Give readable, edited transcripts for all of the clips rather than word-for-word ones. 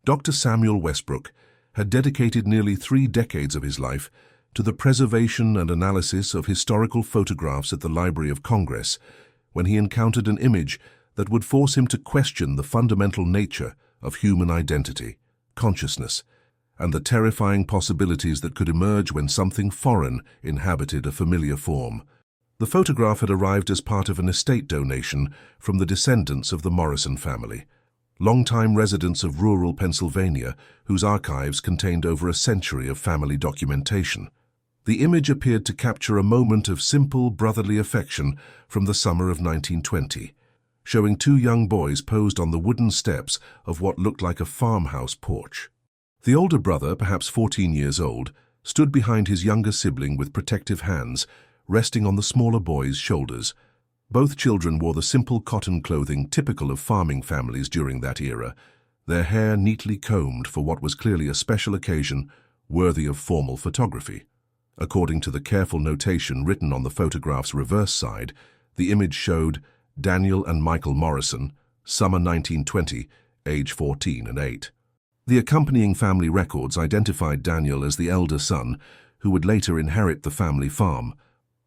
Dr. Samuel Westbrook had dedicated nearly 3 decades of his life to the preservation and analysis of historical photographs at the Library of Congress when he encountered an image that would force him to question the fundamental nature of human identity, consciousness, and the terrifying possibilities that could emerge when something foreign inhabited a familiar form. The photograph had arrived as part of an estate donation from the descendants of the Morrison family, longtime residents of rural Pennsylvania whose archives contained over a century of family documentation. The image appeared to capture a moment of simple brotherly affection from the summer of 1920, showing 2 young boys posed on the wooden steps of what looked like a farmhouse porch. The older brother, perhaps 14 years old, stood behind his younger sibling with protective hands, resting on the smaller boy's shoulders. Both children wore the simple cotton clothing typical of farming families during that era, their hair neatly combed for what was clearly a special occasion worthy of formal photography. According to the careful notation written on the photograph's reverse side, the image showed Daniel and Michael Morrison, summer 1920, age 14 and 8. The accompanying family records identified Daniel as the elder son, who would later inherit the family farm,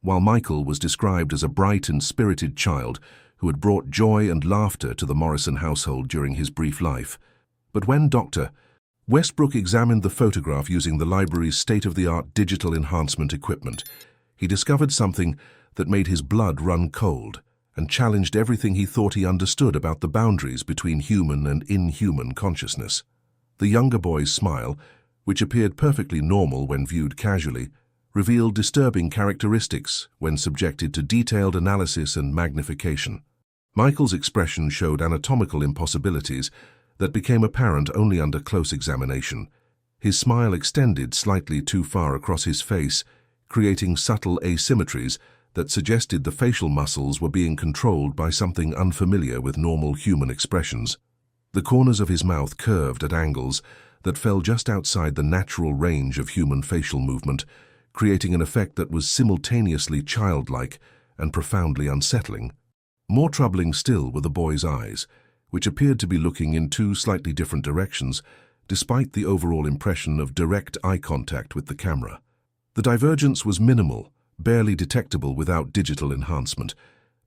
while Michael was described as a bright and spirited child who had brought joy and laughter to the Morrison household during his brief life. But when Dr. Westbrook examined the photograph using the library's state-of-the-art digital enhancement equipment, he discovered something that made his blood run cold and challenged everything he thought he understood about the boundaries between human and inhuman consciousness. The younger boy's smile, which appeared perfectly normal when viewed casually, revealed disturbing characteristics when subjected to detailed analysis and magnification. Michael's expression showed anatomical impossibilities that became apparent only under close examination. His smile extended slightly too far across his face, creating subtle asymmetries that suggested the facial muscles were being controlled by something unfamiliar with normal human expressions. The corners of his mouth curved at angles that fell just outside the natural range of human facial movement, creating an effect that was simultaneously childlike and profoundly unsettling. More troubling still were the boy's eyes, which appeared to be looking in 2 slightly different directions, despite the overall impression of direct eye contact with the camera. The divergence was minimal, barely detectable without digital enhancement,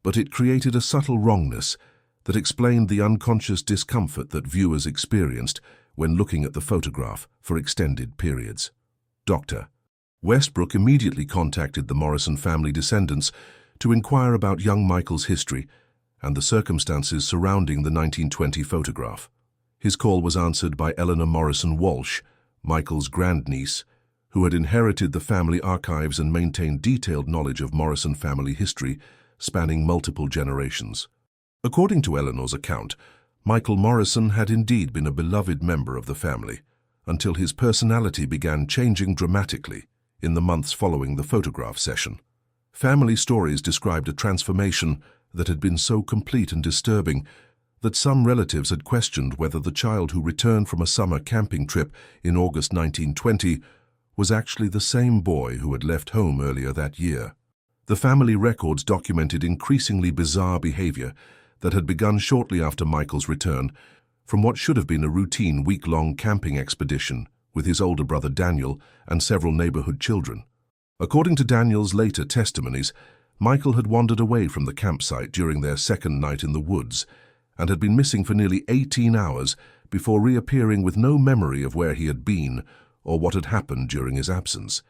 but it created a subtle wrongness that explained the unconscious discomfort that viewers experienced when looking at the photograph for extended periods. Dr. Westbrook immediately contacted the Morrison family descendants to inquire about young Michael's history and the circumstances surrounding the 1920 photograph. His call was answered by Eleanor Morrison Walsh, Michael's grandniece, who had inherited the family archives and maintained detailed knowledge of Morrison family history spanning multiple generations. According to Eleanor's account, Michael Morrison had indeed been a beloved member of the family, until his personality began changing dramatically in the months following the photograph session. Family stories described a transformation that had been so complete and disturbing that some relatives had questioned whether the child who returned from a summer camping trip in August 1920 was actually the same boy who had left home earlier that year. The family records documented increasingly bizarre behavior that had begun shortly after Michael's return from what should have been a routine week-long camping expedition with his older brother Daniel and several neighborhood children. According to Daniel's later testimonies, Michael had wandered away from the campsite during their second night in the woods and had been missing for nearly 18 hours before reappearing with no memory of where he had been or what had happened during his absence.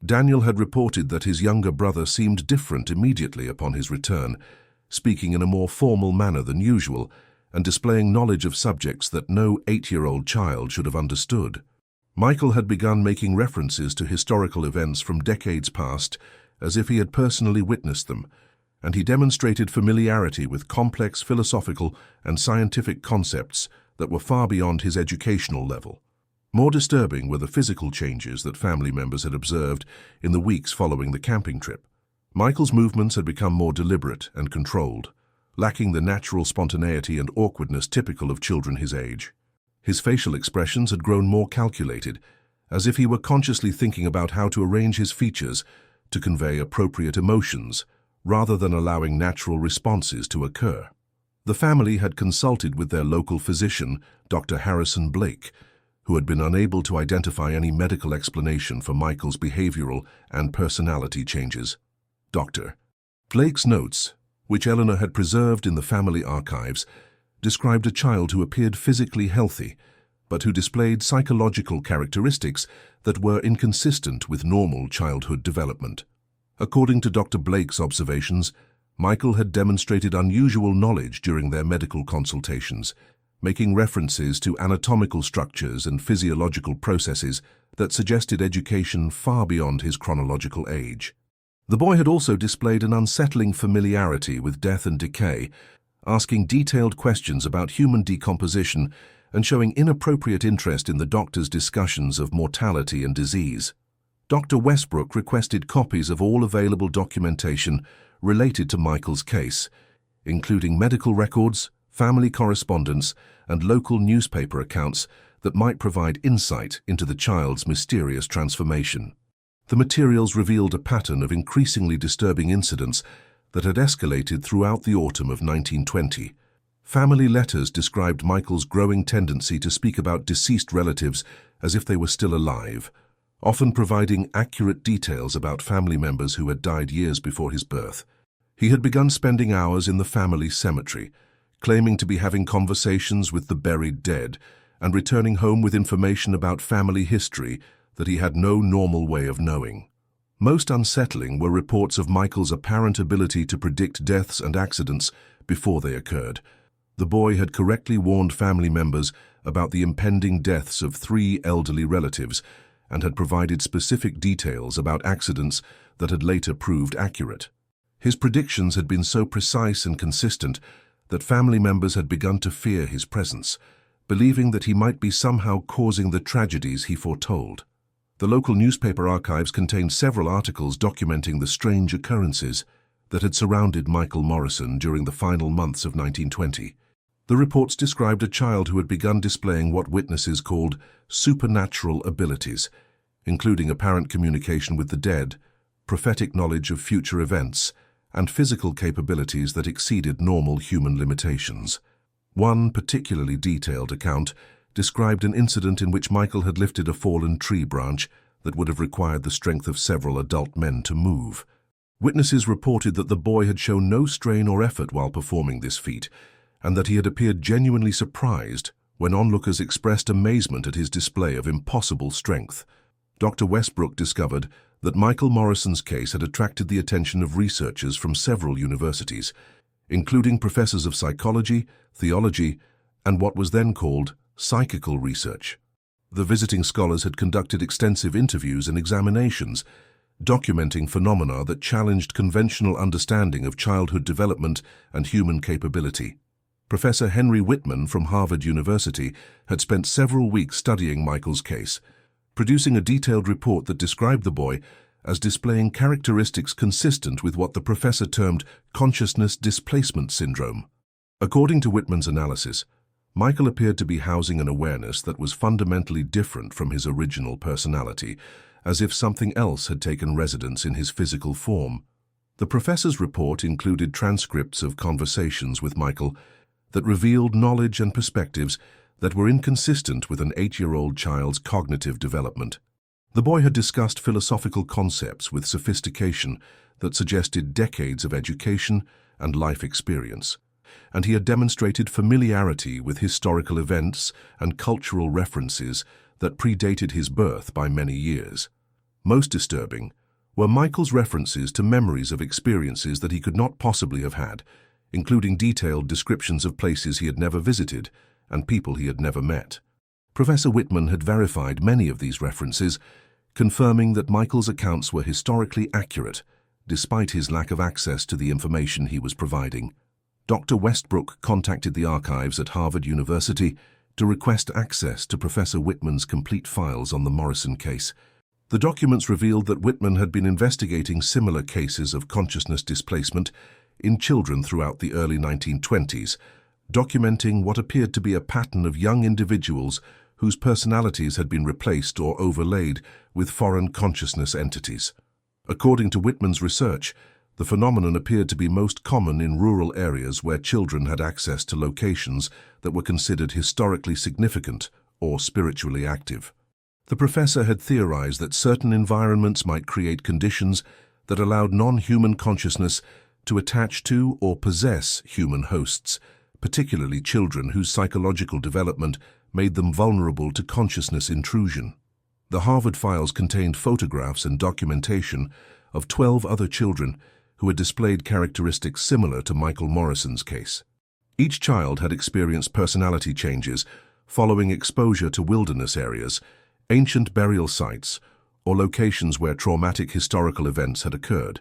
Daniel had reported that his younger brother seemed different immediately upon his return, speaking in a more formal manner than usual and displaying knowledge of subjects that no 8-year-old child should have understood. Michael had begun making references to historical events from decades past as if he had personally witnessed them, and he demonstrated familiarity with complex philosophical and scientific concepts that were far beyond his educational level. More disturbing were the physical changes that family members had observed in the weeks following the camping trip. Michael's movements had become more deliberate and controlled, lacking the natural spontaneity and awkwardness typical of children his age. His facial expressions had grown more calculated, as if he were consciously thinking about how to arrange his features to convey appropriate emotions, rather than allowing natural responses to occur. The family had consulted with their local physician, Dr. Harrison Blake, who had been unable to identify any medical explanation for Michael's behavioral and personality changes. Dr. Blake's notes, which Eleanor had preserved in the family archives, described a child who appeared physically healthy, but who displayed psychological characteristics that were inconsistent with normal childhood development. According to Dr. Blake's observations, Michael had demonstrated unusual knowledge during their medical consultations, making references to anatomical structures and physiological processes that suggested education far beyond his chronological age. The boy had also displayed an unsettling familiarity with death and decay, asking detailed questions about human decomposition and showing inappropriate interest in the doctor's discussions of mortality and disease. Dr. Westbrook requested copies of all available documentation related to Michael's case, including medical records, family correspondence, and local newspaper accounts that might provide insight into the child's mysterious transformation. The materials revealed a pattern of increasingly disturbing incidents that had escalated throughout the autumn of 1920. Family letters described Michael's growing tendency to speak about deceased relatives as if they were still alive, often providing accurate details about family members who had died years before his birth. He had begun spending hours in the family cemetery, claiming to be having conversations with the buried dead and returning home with information about family history that he had no normal way of knowing. Most unsettling were reports of Michael's apparent ability to predict deaths and accidents before they occurred. The boy had correctly warned family members about the impending deaths of 3 elderly relatives and had provided specific details about accidents that had later proved accurate. His predictions had been so precise and consistent that family members had begun to fear his presence, believing that he might be somehow causing the tragedies he foretold. The local newspaper archives contained several articles documenting the strange occurrences that had surrounded Michael Morrison during the final months of 1920. The reports described a child who had begun displaying what witnesses called supernatural abilities, including apparent communication with the dead, prophetic knowledge of future events, and physical capabilities that exceeded normal human limitations. One particularly detailed account described an incident in which Michael had lifted a fallen tree branch that would have required the strength of several adult men to move. Witnesses reported that the boy had shown no strain or effort while performing this feat, and that he had appeared genuinely surprised when onlookers expressed amazement at his display of impossible strength. Dr. Westbrook discovered that Michael Morrison's case had attracted the attention of researchers from several universities, including professors of psychology, theology, and what was then called psychical research. The visiting scholars had conducted extensive interviews and examinations, documenting phenomena that challenged conventional understanding of childhood development and human capability. Professor Henry Whitman from Harvard University had spent several weeks studying Michael's case, producing a detailed report that described the boy as displaying characteristics consistent with what the professor termed consciousness displacement syndrome. According to Whitman's analysis, Michael appeared to be housing an awareness that was fundamentally different from his original personality, as if something else had taken residence in his physical form. The professor's report included transcripts of conversations with Michael that revealed knowledge and perspectives that were inconsistent with an 8-year-old child's cognitive development. The boy had discussed philosophical concepts with sophistication that suggested decades of education and life experience, and he had demonstrated familiarity with historical events and cultural references that predated his birth by many years. Most disturbing were Michael's references to memories of experiences that he could not possibly have had, including detailed descriptions of places he had never visited and people he had never met. Professor Whitman had verified many of these references, confirming that Michael's accounts were historically accurate, despite his lack of access to the information he was providing. Dr. Westbrook contacted the archives at Harvard University to request access to Professor Whitman's complete files on the Morrison case. The documents revealed that Whitman had been investigating similar cases of consciousness displacement in children throughout the early 1920s, documenting what appeared to be a pattern of young individuals whose personalities had been replaced or overlaid with foreign consciousness entities. According to Whitman's research, The phenomenon appeared to be most common in rural areas where children had access to locations that were considered historically significant or spiritually active. The professor had theorized that certain environments might create conditions that allowed non-human consciousness to attach to or possess human hosts, particularly children whose psychological development made them vulnerable to consciousness intrusion. The Harvard files contained photographs and documentation of 12 other children who had displayed characteristics similar to Michael Morrison's case. Each child had experienced personality changes following exposure to wilderness areas, ancient burial sites, or locations where traumatic historical events had occurred.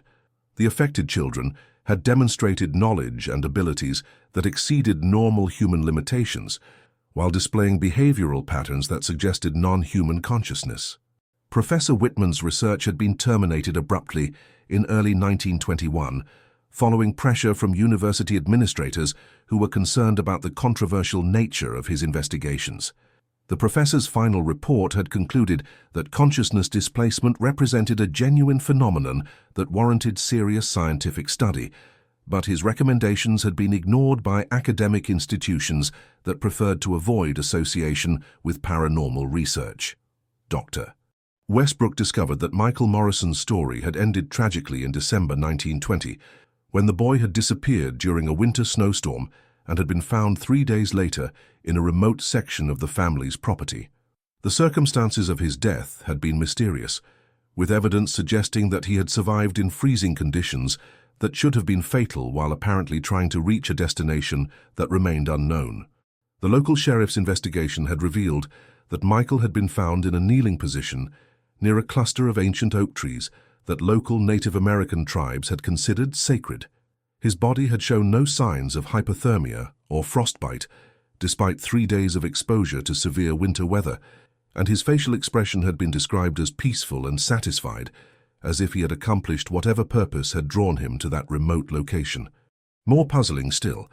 The affected children had demonstrated knowledge and abilities that exceeded normal human limitations, while displaying behavioral patterns that suggested non-human consciousness. Professor Whitman's research had been terminated abruptly in early 1921, following pressure from university administrators who were concerned about the controversial nature of his investigations. The professor's final report had concluded that consciousness displacement represented a genuine phenomenon that warranted serious scientific study, but his recommendations had been ignored by academic institutions that preferred to avoid association with paranormal research. Dr. Westbrook discovered that Michael Morrison's story had ended tragically in December 1920, when the boy had disappeared during a winter snowstorm and had been found 3 days later in a remote section of the family's property. The circumstances of his death had been mysterious, with evidence suggesting that he had survived in freezing conditions that should have been fatal while apparently trying to reach a destination that remained unknown. The local sheriff's investigation had revealed that Michael had been found in a kneeling position near a cluster of ancient oak trees that local Native American tribes had considered sacred. His body had shown no signs of hypothermia or frostbite, despite 3 days of exposure to severe winter weather, and his facial expression had been described as peaceful and satisfied, as if he had accomplished whatever purpose had drawn him to that remote location. More puzzling still,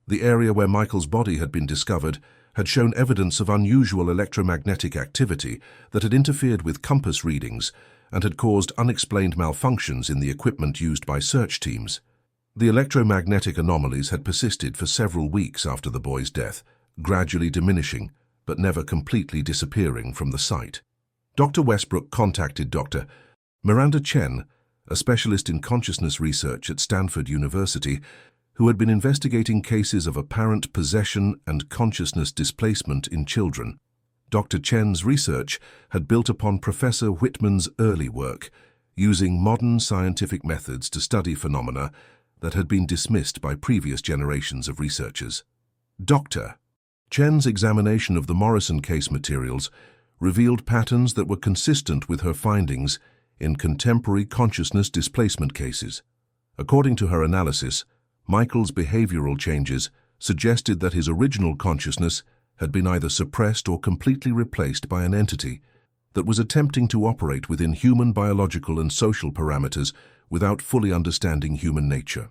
the area where Michael's body had been discovered had shown evidence of unusual electromagnetic activity that had interfered with compass readings and had caused unexplained malfunctions in the equipment used by search teams. The electromagnetic anomalies had persisted for several weeks after the boy's death, gradually diminishing but never completely disappearing from the site. Dr. Westbrook contacted Dr. Miranda Chen, a specialist in consciousness research at Stanford University, who had been investigating cases of apparent possession and consciousness displacement in children. Dr. Chen's research had built upon Professor Whitman's early work, using modern scientific methods to study phenomena that had been dismissed by previous generations of researchers. Dr. Chen's examination of the Morrison case materials revealed patterns that were consistent with her findings in contemporary consciousness displacement cases. According to her analysis, Michael's behavioral changes suggested that his original consciousness had been either suppressed or completely replaced by an entity that was attempting to operate within human biological and social parameters without fully understanding human nature.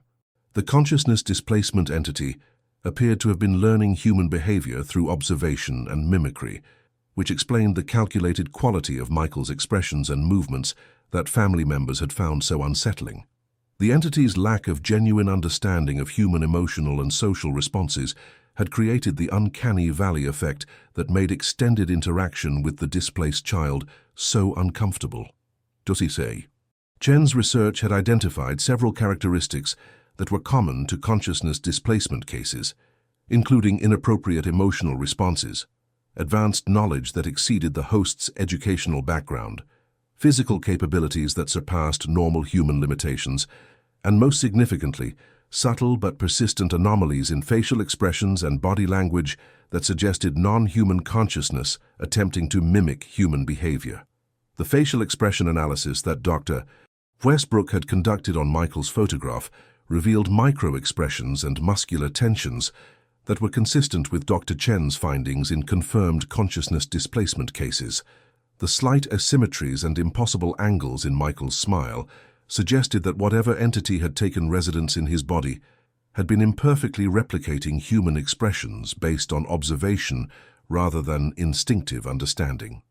The consciousness displacement entity appeared to have been learning human behavior through observation and mimicry, which explained the calculated quality of Michael's expressions and movements that family members had found so unsettling. The entity's lack of genuine understanding of human emotional and social responses had created the uncanny valley effect that made extended interaction with the displaced child so uncomfortable. Does he say? Chen's research had identified several characteristics that were common to consciousness displacement cases, including inappropriate emotional responses, advanced knowledge that exceeded the host's educational background, physical capabilities that surpassed normal human limitations, and most significantly, subtle but persistent anomalies in facial expressions and body language that suggested non-human consciousness attempting to mimic human behavior. The facial expression analysis that Dr. Westbrook had conducted on Michael's photograph revealed micro-expressions and muscular tensions that were consistent with Dr. Chen's findings in confirmed consciousness displacement cases. The slight asymmetries and impossible angles in Michael's smile suggested that whatever entity had taken residence in his body had been imperfectly replicating human expressions based on observation rather than instinctive understanding.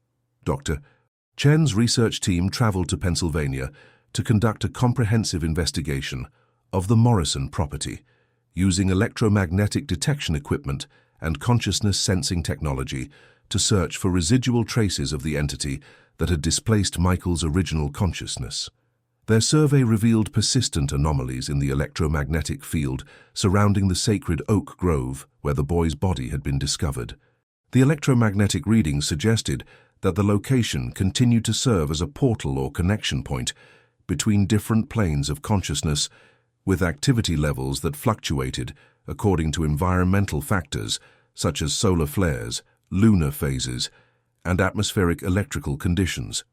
Dr. Chen's research team traveled to Pennsylvania to conduct a comprehensive investigation of the Morrison property, using electromagnetic detection equipment and consciousness sensing technology to search for residual traces of the entity that had displaced Michael's original consciousness. Their survey revealed persistent anomalies in the electromagnetic field surrounding the sacred oak grove where the boy's body had been discovered. The electromagnetic readings suggested that the location continued to serve as a portal or connection point between different planes of consciousness, with activity levels that fluctuated according to environmental factors such as solar flares, lunar phases, and atmospheric electrical conditions.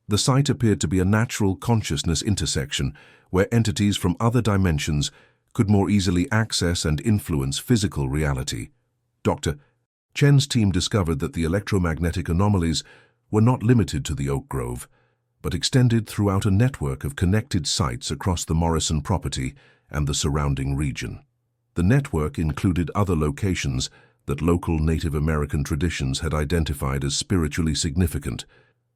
The site appeared to be a natural consciousness intersection where entities from other dimensions could more easily access and influence physical reality. Dr. Chen's team discovered that the electromagnetic anomalies were not limited to the oak grove, but extended throughout a network of connected sites across the Morrison property and the surrounding region. The network included other locations that local Native American traditions had identified as spiritually significant,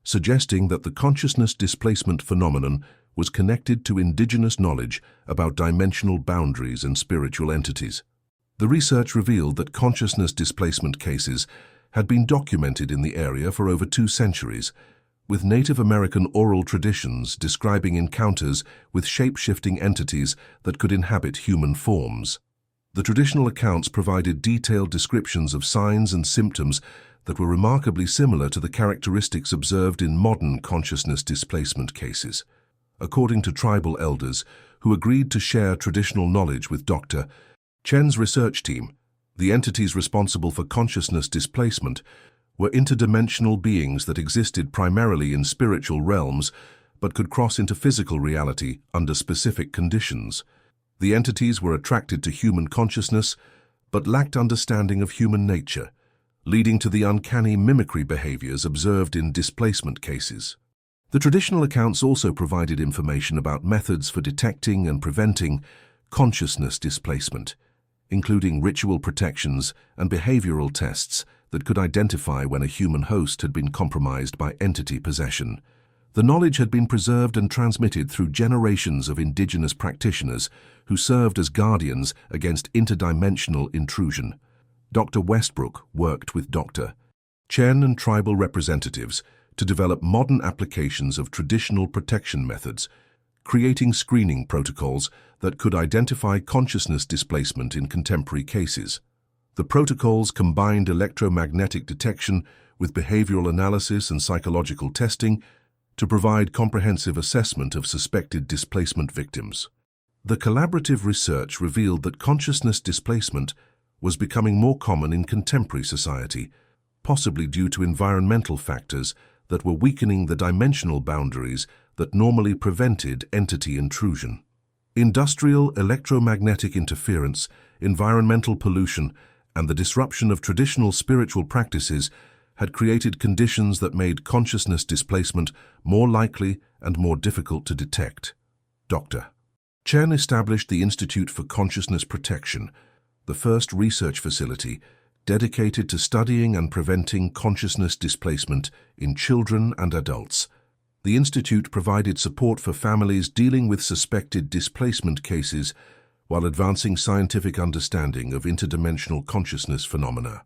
suggesting that the consciousness displacement phenomenon was connected to indigenous knowledge about dimensional boundaries and spiritual entities. The research revealed that consciousness displacement cases had been documented in the area for over 2 centuries, with Native American oral traditions describing encounters with shape-shifting entities that could inhabit human forms. The traditional accounts provided detailed descriptions of signs and symptoms that were remarkably similar to the characteristics observed in modern consciousness displacement cases. According to tribal elders who agreed to share traditional knowledge with Dr. Chen's research team, the entities responsible for consciousness displacement were interdimensional beings that existed primarily in spiritual realms but could cross into physical reality under specific conditions. The entities were attracted to human consciousness but lacked understanding of human nature, leading to the uncanny mimicry behaviors observed in displacement cases. The traditional accounts also provided information about methods for detecting and preventing consciousness displacement, including ritual protections and behavioral tests that could identify when a human host had been compromised by entity possession. The knowledge had been preserved and transmitted through generations of indigenous practitioners who served as guardians against interdimensional intrusion. Dr. Westbrook worked with Dr. Chen and tribal representatives to develop modern applications of traditional protection methods, creating screening protocols that could identify consciousness displacement in contemporary cases. The protocols combined electromagnetic detection with behavioral analysis and psychological testing to provide comprehensive assessment of suspected displacement victims. The collaborative research revealed that consciousness displacement was becoming more common in contemporary society, possibly due to environmental factors that were weakening the dimensional boundaries that normally prevented entity intrusion. Industrial electromagnetic interference, environmental pollution, and the disruption of traditional spiritual practices had created conditions that made consciousness displacement more likely and more difficult to detect. Dr. Chen established the Institute for Consciousness Protection, the first research facility dedicated to studying and preventing consciousness displacement in children and adults. The Institute provided support for families dealing with suspected displacement cases while advancing scientific understanding of interdimensional consciousness phenomena.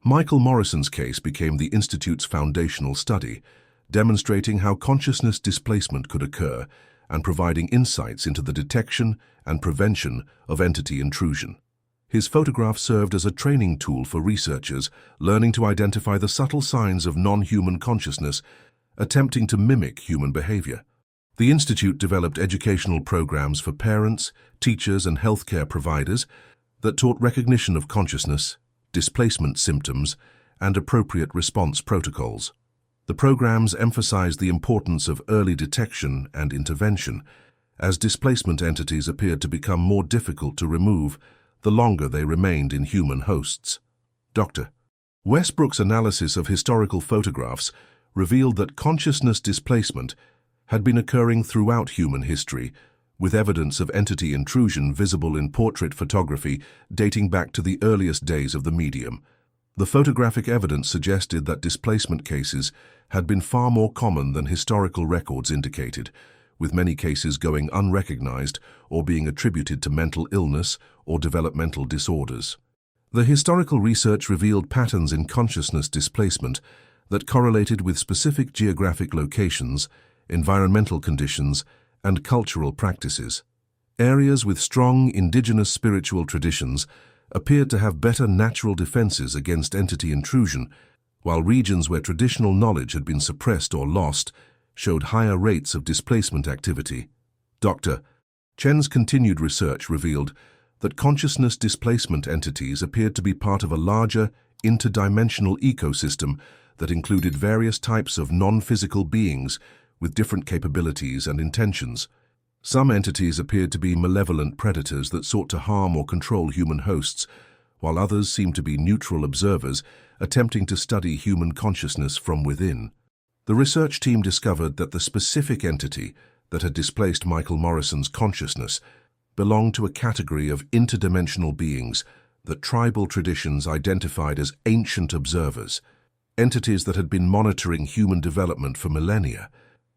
Michael Morrison's case became the Institute's foundational study, demonstrating how consciousness displacement could occur and providing insights into the detection and prevention of entity intrusion. His photograph served as a training tool for researchers learning to identify the subtle signs of non-human consciousness, attempting to mimic human behavior. The Institute developed educational programs for parents, teachers, and healthcare providers that taught recognition of consciousness, displacement symptoms, and appropriate response protocols. The programs emphasized the importance of early detection and intervention, as displacement entities appeared to become more difficult to remove the longer they remained in human hosts. Dr. Westbrook's analysis of historical photographs revealed that consciousness displacement had been occurring throughout human history, with evidence of entity intrusion visible in portrait photography dating back to the earliest days of the medium. The photographic evidence suggested that displacement cases had been far more common than historical records indicated, with many cases going unrecognized or being attributed to mental illness or developmental disorders. The historical research revealed patterns in consciousness displacement that correlated with specific geographic locations, environmental conditions, and cultural practices. Areas with strong indigenous spiritual traditions appeared to have better natural defenses against entity intrusion, while regions where traditional knowledge had been suppressed or lost showed higher rates of displacement activity. Dr. Chen's continued research revealed that consciousness displacement entities appeared to be part of a larger, interdimensional ecosystem that included various types of non-physical beings with different capabilities and intentions. Some entities appeared to be malevolent predators that sought to harm or control human hosts, while others seemed to be neutral observers attempting to study human consciousness from within. The research team discovered that the specific entity that had displaced Michael Morrison's consciousness belonged to a category of interdimensional beings that tribal traditions identified as ancient observers, entities that had been monitoring human development for millennia.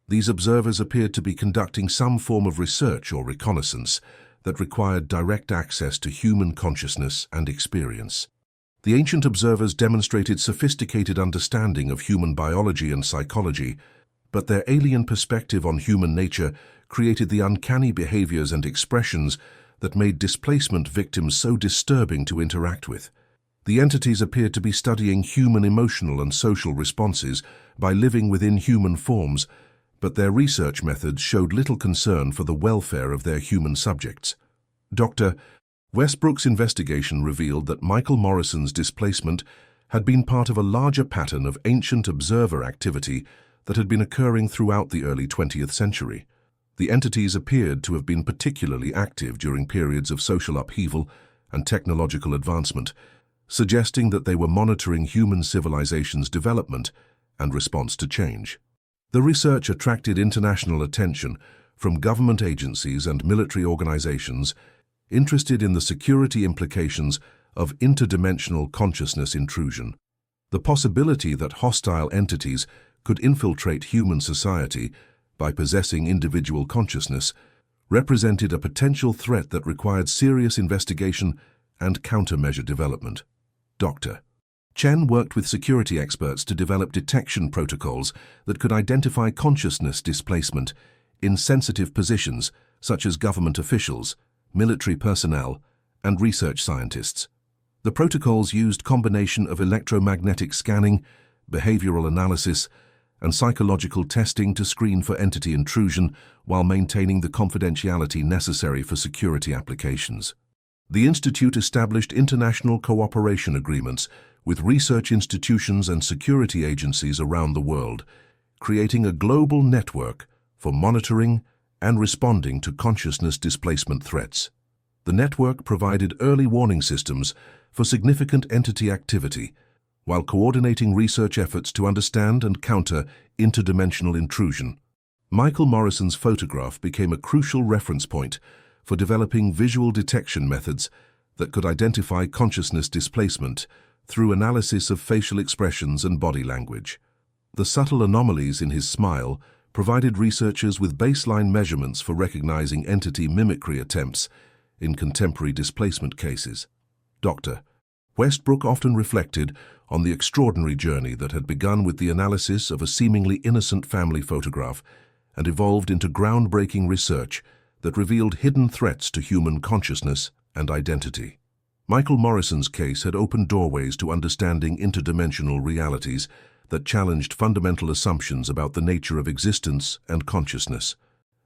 These observers appeared to be conducting some form of research or reconnaissance that required direct access to human consciousness and experience. The ancient observers demonstrated sophisticated understanding of human biology and psychology, but their alien perspective on human nature created the uncanny behaviors and expressions that made displacement victims so disturbing to interact with. The entities appeared to be studying human emotional and social responses by living within human forms, but their research methods showed little concern for the welfare of their human subjects. Dr. Westbrook's investigation revealed that Michael Morrison's displacement had been part of a larger pattern of ancient observer activity that had been occurring throughout the early 20th century. The entities appeared to have been particularly active during periods of social upheaval and technological advancement, suggesting that they were monitoring human civilization's development and response to change. The research attracted international attention from government agencies and military organizations interested in the security implications of interdimensional consciousness intrusion. The possibility that hostile entities could infiltrate human society by possessing individual consciousness represented a potential threat that required serious investigation and countermeasure development. Dr. Chen worked with security experts to develop detection protocols that could identify consciousness displacement in sensitive positions such as government officials, military personnel, and research scientists. The protocols used combination of electromagnetic scanning, behavioral analysis, and psychological testing to screen for entity intrusion while maintaining the confidentiality necessary for security applications. The Institute established international cooperation agreements with research institutions and security agencies around the world, creating a global network for monitoring and responding to consciousness displacement threats. The network provided early warning systems for significant entity activity, while coordinating research efforts to understand and counter interdimensional intrusion. Michael Morrison's photograph became a crucial reference point for developing visual detection methods that could identify consciousness displacement through analysis of facial expressions and body language. The subtle anomalies in his smile provided researchers with baseline measurements for recognizing entity mimicry attempts in contemporary displacement cases. Dr. Westbrook often reflected on the extraordinary journey that had begun with the analysis of a seemingly innocent family photograph and evolved into groundbreaking research that revealed hidden threats to human consciousness and identity. Michael Morrison's case had opened doorways to understanding interdimensional realities that challenged fundamental assumptions about the nature of existence and consciousness.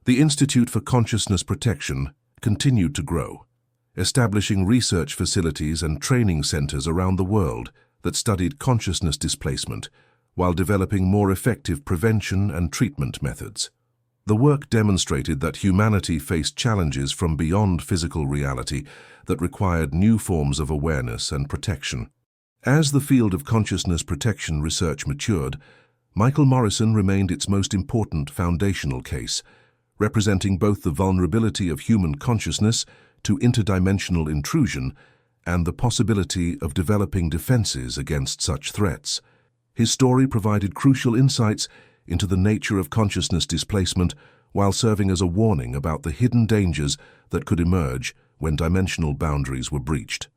The Institute for Consciousness Protection continued to grow, establishing research facilities and training centers around the world that studied consciousness displacement while developing more effective prevention and treatment methods. The work demonstrated that humanity faced challenges from beyond physical reality that required new forms of awareness and protection. As the field of consciousness protection research matured, Michael Morrison remained its most important foundational case, representing both the vulnerability of human consciousness to interdimensional intrusion and the possibility of developing defenses against such threats. His story provided crucial insights into the nature of consciousness displacement while serving as a warning about the hidden dangers that could emerge when dimensional boundaries were breached.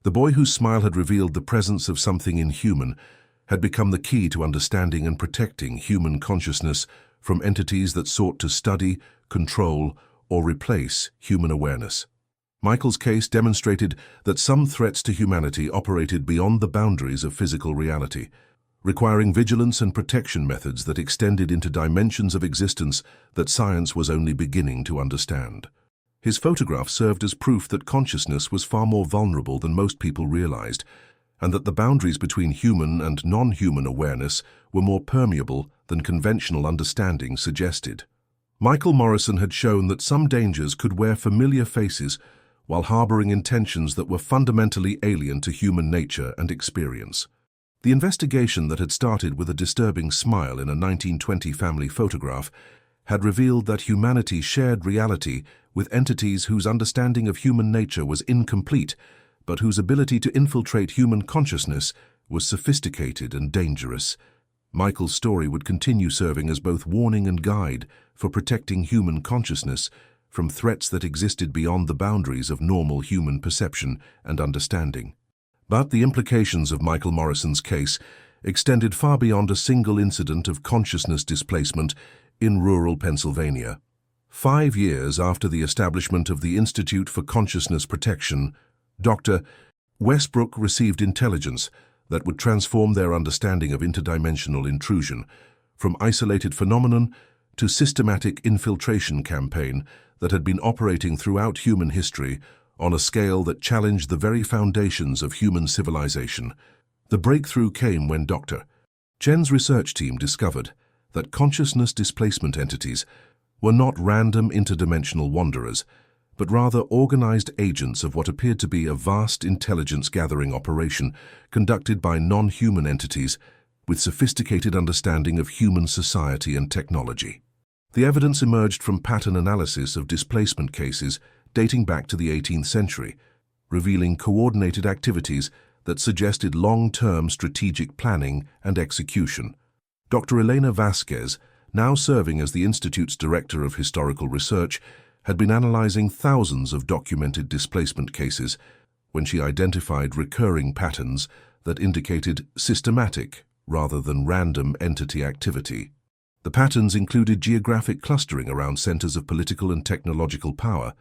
The boy whose smile had revealed the presence of something inhuman had become the key to understanding and protecting human consciousness from entities that sought to study, control, or replace human awareness. Michael's case demonstrated that some threats to humanity operated beyond the boundaries of physical reality, requiring vigilance and protection methods that extended into dimensions of existence that science was only beginning to understand. His photograph served as proof that consciousness was far more vulnerable than most people realized, and that the boundaries between human and non-human awareness were more permeable than conventional understanding suggested. Michael Morrison had shown that some dangers could wear familiar faces while harboring intentions that were fundamentally alien to human nature and experience. The investigation that had started with a disturbing smile in a 1920 family photograph had revealed that humanity shared reality with entities whose understanding of human nature was incomplete, but whose ability to infiltrate human consciousness was sophisticated and dangerous. Michael's story would continue serving as both warning and guide for protecting human consciousness from threats that existed beyond the boundaries of normal human perception and understanding. But the implications of Michael Morrison's case extended far beyond a single incident of consciousness displacement in rural Pennsylvania. 5 years after the establishment of the Institute for Consciousness Protection, Dr. Westbrook received intelligence that would transform their understanding of interdimensional intrusion, from isolated phenomenon to systematic infiltration campaign that had been operating throughout human history on a scale that challenged the very foundations of human civilization. The breakthrough came when Dr. Chen's research team discovered that consciousness displacement entities were not random interdimensional wanderers, but rather organized agents of what appeared to be a vast intelligence-gathering operation conducted by non-human entities with sophisticated understanding of human society and technology. The evidence emerged from pattern analysis of displacement cases dating back to the 18th century, revealing coordinated activities that suggested long-term strategic planning and execution. Dr. Elena Vasquez, now serving as the Institute's Director of Historical Research, had been analyzing thousands of documented displacement cases when she identified recurring patterns that indicated systematic rather than random entity activity. The patterns included geographic clustering around centers of political and technological power,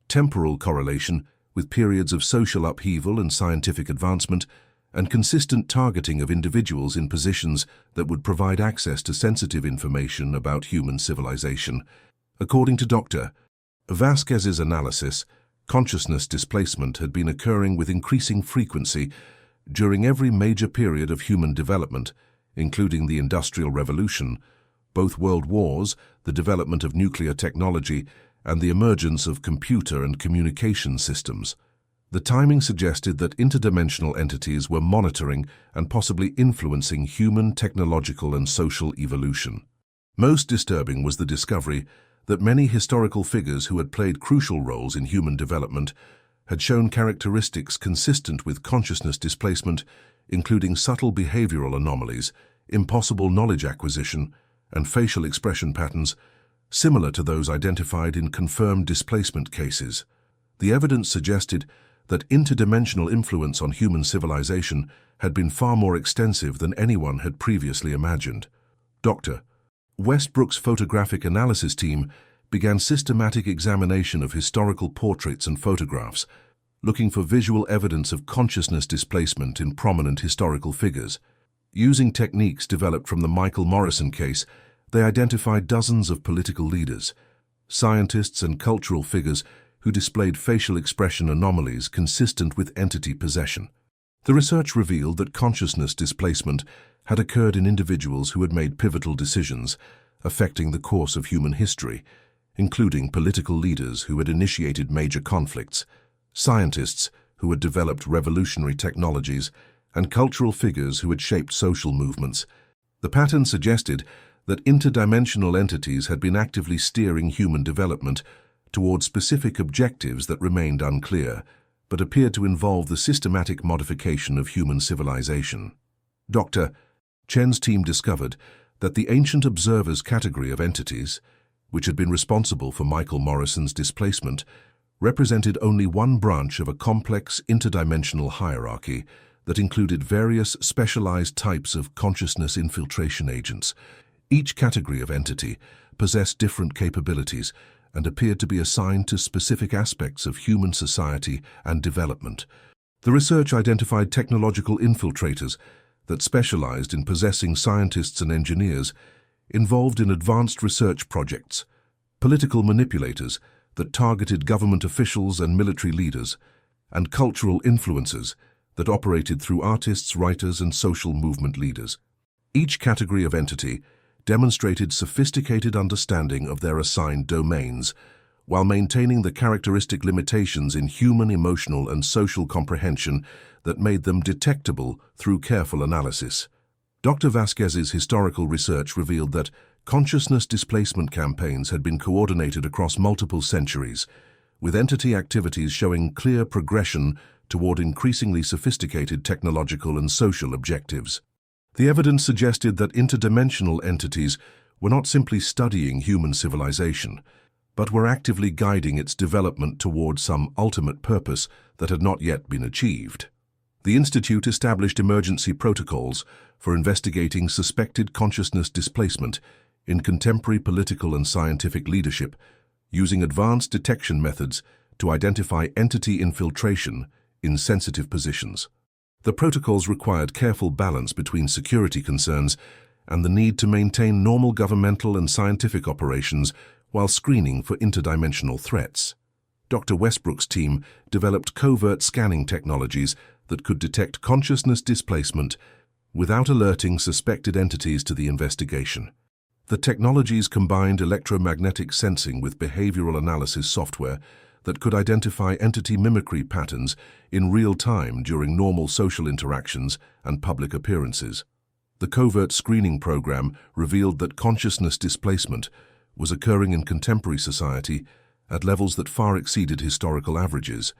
temporal correlation with periods of social upheaval and scientific advancement, and consistent targeting of individuals in positions that would provide access to sensitive information about human civilization. According to Dr. Vasquez's analysis, consciousness displacement had been occurring with increasing frequency during every major period of human development, including the Industrial Revolution, both world wars, the development of nuclear technology, and the emergence of computer and communication systems. The timing suggested that interdimensional entities were monitoring and possibly influencing human technological and social evolution. Most disturbing was the discovery that many historical figures who had played crucial roles in human development had shown characteristics consistent with consciousness displacement, including subtle behavioral anomalies, impossible knowledge acquisition, and facial expression patterns similar to those identified in confirmed displacement cases. The evidence suggested that interdimensional influence on human civilization had been far more extensive than anyone had previously imagined. Dr. Westbrook's photographic analysis team began systematic examination of historical portraits and photographs, looking for visual evidence of consciousness displacement in prominent historical figures. Using techniques developed from the Michael Morrison case, they identified dozens of political leaders, scientists, and cultural figures who displayed facial expression anomalies consistent with entity possession. The research revealed that consciousness displacement had occurred in individuals who had made pivotal decisions affecting the course of human history, including political leaders who had initiated major conflicts, scientists who had developed revolutionary technologies, and cultural figures who had shaped social movements. The pattern suggested that interdimensional entities had been actively steering human development towards specific objectives that remained unclear, but appeared to involve the systematic modification of human civilization. Dr. Chen's team discovered that the ancient observers category of entities, which had been responsible for Michael Morrison's displacement, represented only one branch of a complex interdimensional hierarchy that included various specialized types of consciousness infiltration agents. Each category of entity possessed different capabilities and appeared to be assigned to specific aspects of human society and development. The research identified technological infiltrators that specialized in possessing scientists and engineers involved in advanced research projects, political manipulators that targeted government officials and military leaders, and cultural influencers that operated through artists, writers, and social movement leaders. Each category of entity demonstrated sophisticated understanding of their assigned domains, while maintaining the characteristic limitations in human emotional and social comprehension that made them detectable through careful analysis. Dr. Vasquez's historical research revealed that consciousness displacement campaigns had been coordinated across multiple centuries, with entity activities showing clear progression toward increasingly sophisticated technological and social objectives. The evidence suggested that interdimensional entities were not simply studying human civilization, but were actively guiding its development toward some ultimate purpose that had not yet been achieved. The Institute established emergency protocols for investigating suspected consciousness displacement in contemporary political and scientific leadership, using advanced detection methods to identify entity infiltration in sensitive positions. The protocols required careful balance between security concerns and the need to maintain normal governmental and scientific operations while screening for interdimensional threats. Dr. Westbrook's team developed covert scanning technologies that could detect consciousness displacement without alerting suspected entities to the investigation. The technologies combined electromagnetic sensing with behavioral analysis software that could identify entity mimicry patterns in real time during normal social interactions and public appearances. The covert screening program revealed that consciousness displacement was occurring in contemporary society at levels that far exceeded historical averages,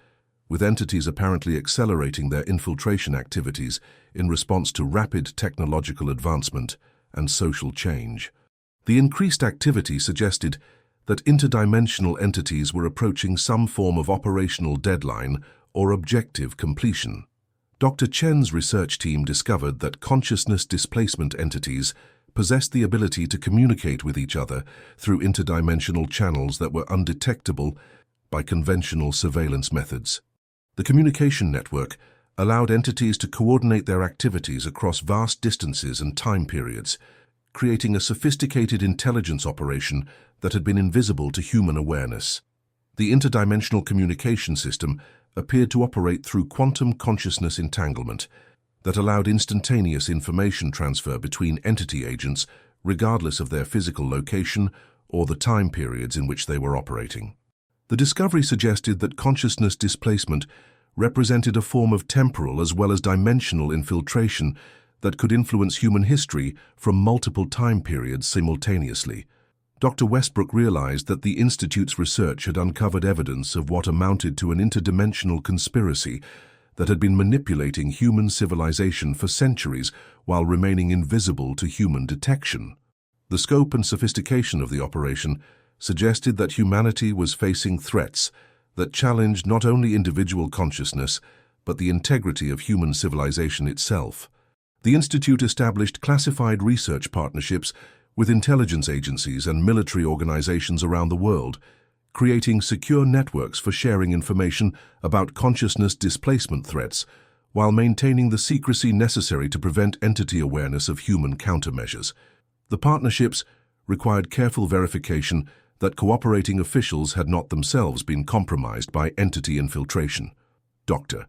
with entities apparently accelerating their infiltration activities in response to rapid technological advancement and social change. The increased activity suggested that interdimensional entities were approaching some form of operational deadline or objective completion. Dr. Chen's research team discovered that consciousness displacement entities possessed the ability to communicate with each other through interdimensional channels that were undetectable by conventional surveillance methods. The communication network allowed entities to coordinate their activities across vast distances and time periods, creating a sophisticated intelligence operation that had been invisible to human awareness. The interdimensional communication system appeared to operate through quantum consciousness entanglement that allowed instantaneous information transfer between entity agents regardless of their physical location or the time periods in which they were operating. The discovery suggested that consciousness displacement represented a form of temporal as well as dimensional infiltration that could influence human history from multiple time periods simultaneously. Dr. Westbrook realized that the Institute's research had uncovered evidence of what amounted to an interdimensional conspiracy that had been manipulating human civilization for centuries while remaining invisible to human detection. The scope and sophistication of the operation suggested that humanity was facing threats that challenged not only individual consciousness, but the integrity of human civilization itself. The Institute established classified research partnerships with intelligence agencies and military organizations around the world, creating secure networks for sharing information about consciousness displacement threats while maintaining the secrecy necessary to prevent entity awareness of human countermeasures. The partnerships required careful verification that cooperating officials had not themselves been compromised by entity infiltration. Dr.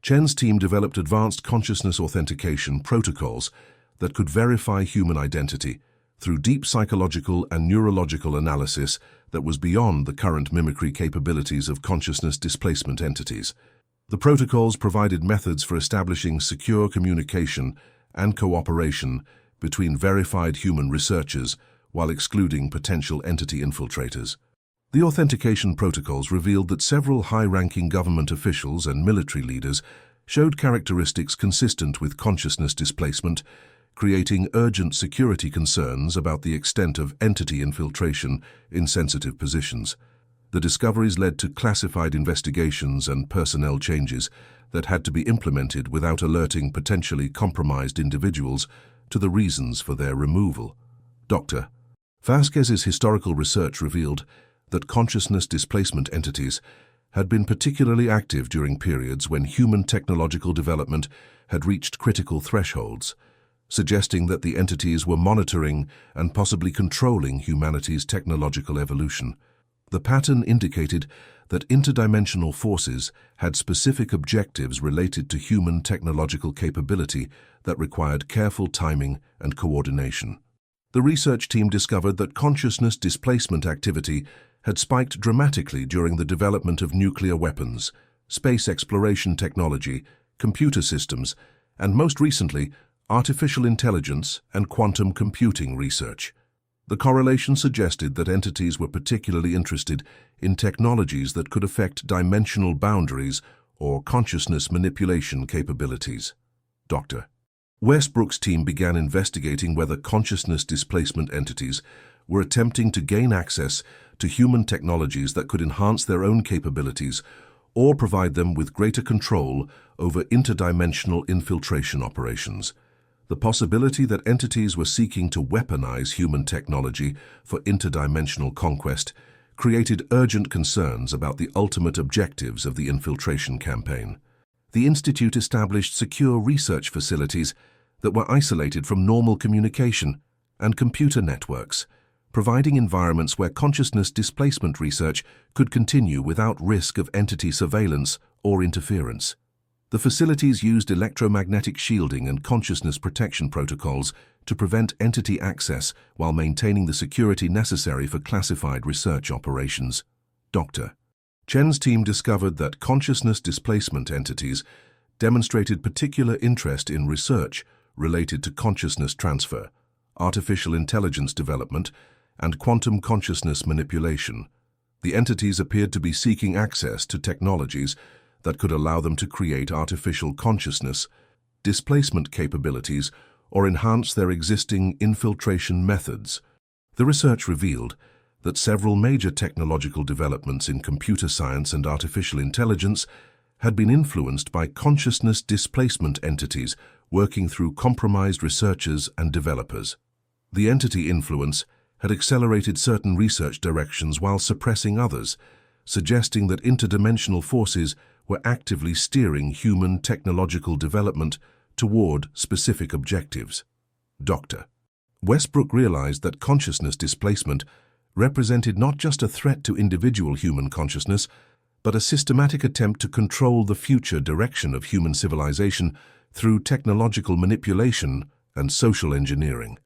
Chen's team developed advanced consciousness authentication protocols that could verify human identity through deep psychological and neurological analysis that was beyond the current mimicry capabilities of consciousness displacement entities. The protocols provided methods for establishing secure communication and cooperation between verified human researchers while excluding potential entity infiltrators. The authentication protocols revealed that several high-ranking government officials and military leaders showed characteristics consistent with consciousness displacement, creating urgent security concerns about the extent of entity infiltration in sensitive positions. The discoveries led to classified investigations and personnel changes that had to be implemented without alerting potentially compromised individuals to the reasons for their removal. Dr. Vasquez's historical research revealed that consciousness displacement entities had been particularly active during periods when human technological development had reached critical thresholds, suggesting that the entities were monitoring and possibly controlling humanity's technological evolution. The pattern indicated that interdimensional forces had specific objectives related to human technological capability that required careful timing and coordination. The research team discovered that consciousness displacement activity had spiked dramatically during the development of nuclear weapons, space exploration technology, computer systems, and most recently, artificial intelligence and quantum computing research. The correlation suggested that entities were particularly interested in technologies that could affect dimensional boundaries or consciousness manipulation capabilities. Dr. Westbrook's team began investigating whether consciousness displacement entities were attempting to gain access to human technologies that could enhance their own capabilities or provide them with greater control over interdimensional infiltration operations. The possibility that entities were seeking to weaponize human technology for interdimensional conquest created urgent concerns about the ultimate objectives of the infiltration campaign. The Institute established secure research facilities that were isolated from normal communication and computer networks, providing environments where consciousness displacement research could continue without risk of entity surveillance or interference. The facilities used electromagnetic shielding and consciousness protection protocols to prevent entity access while maintaining the security necessary for classified research operations. Dr. Chen's team discovered that consciousness displacement entities demonstrated particular interest in research related to consciousness transfer, artificial intelligence development, and quantum consciousness manipulation. The entities appeared to be seeking access to technologies that could allow them to create artificial consciousness, displacement capabilities, or enhance their existing infiltration methods. The research revealed that several major technological developments in computer science and artificial intelligence had been influenced by consciousness displacement entities working through compromised researchers and developers. The entity influence had accelerated certain research directions while suppressing others, suggesting that interdimensional forces were actively steering human technological development toward specific objectives. Dr. Westbrook realized that consciousness displacement represented not just a threat to individual human consciousness, but a systematic attempt to control the future direction of human civilization through technological manipulation and social engineering.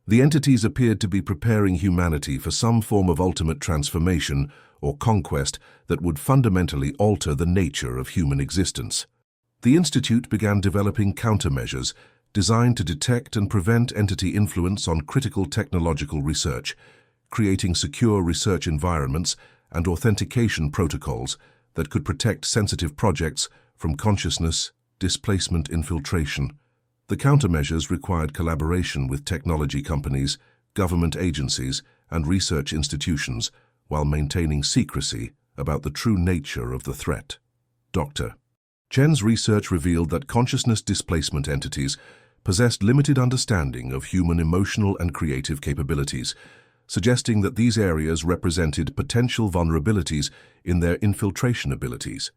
The entities appeared to be preparing humanity for some form of ultimate transformation or conquest that would fundamentally alter the nature of human existence. The Institute began developing countermeasures designed to detect and prevent entity influence on critical technological research, creating secure research environments and authentication protocols that could protect sensitive projects from consciousness displacement infiltration. The countermeasures required collaboration with technology companies, government agencies, and research institutions while maintaining secrecy about the true nature of the threat. Dr. Chen's research revealed that consciousness displacement entities possessed limited understanding of human emotional and creative capabilities, suggesting that these areas represented potential vulnerabilities in their infiltration abilities.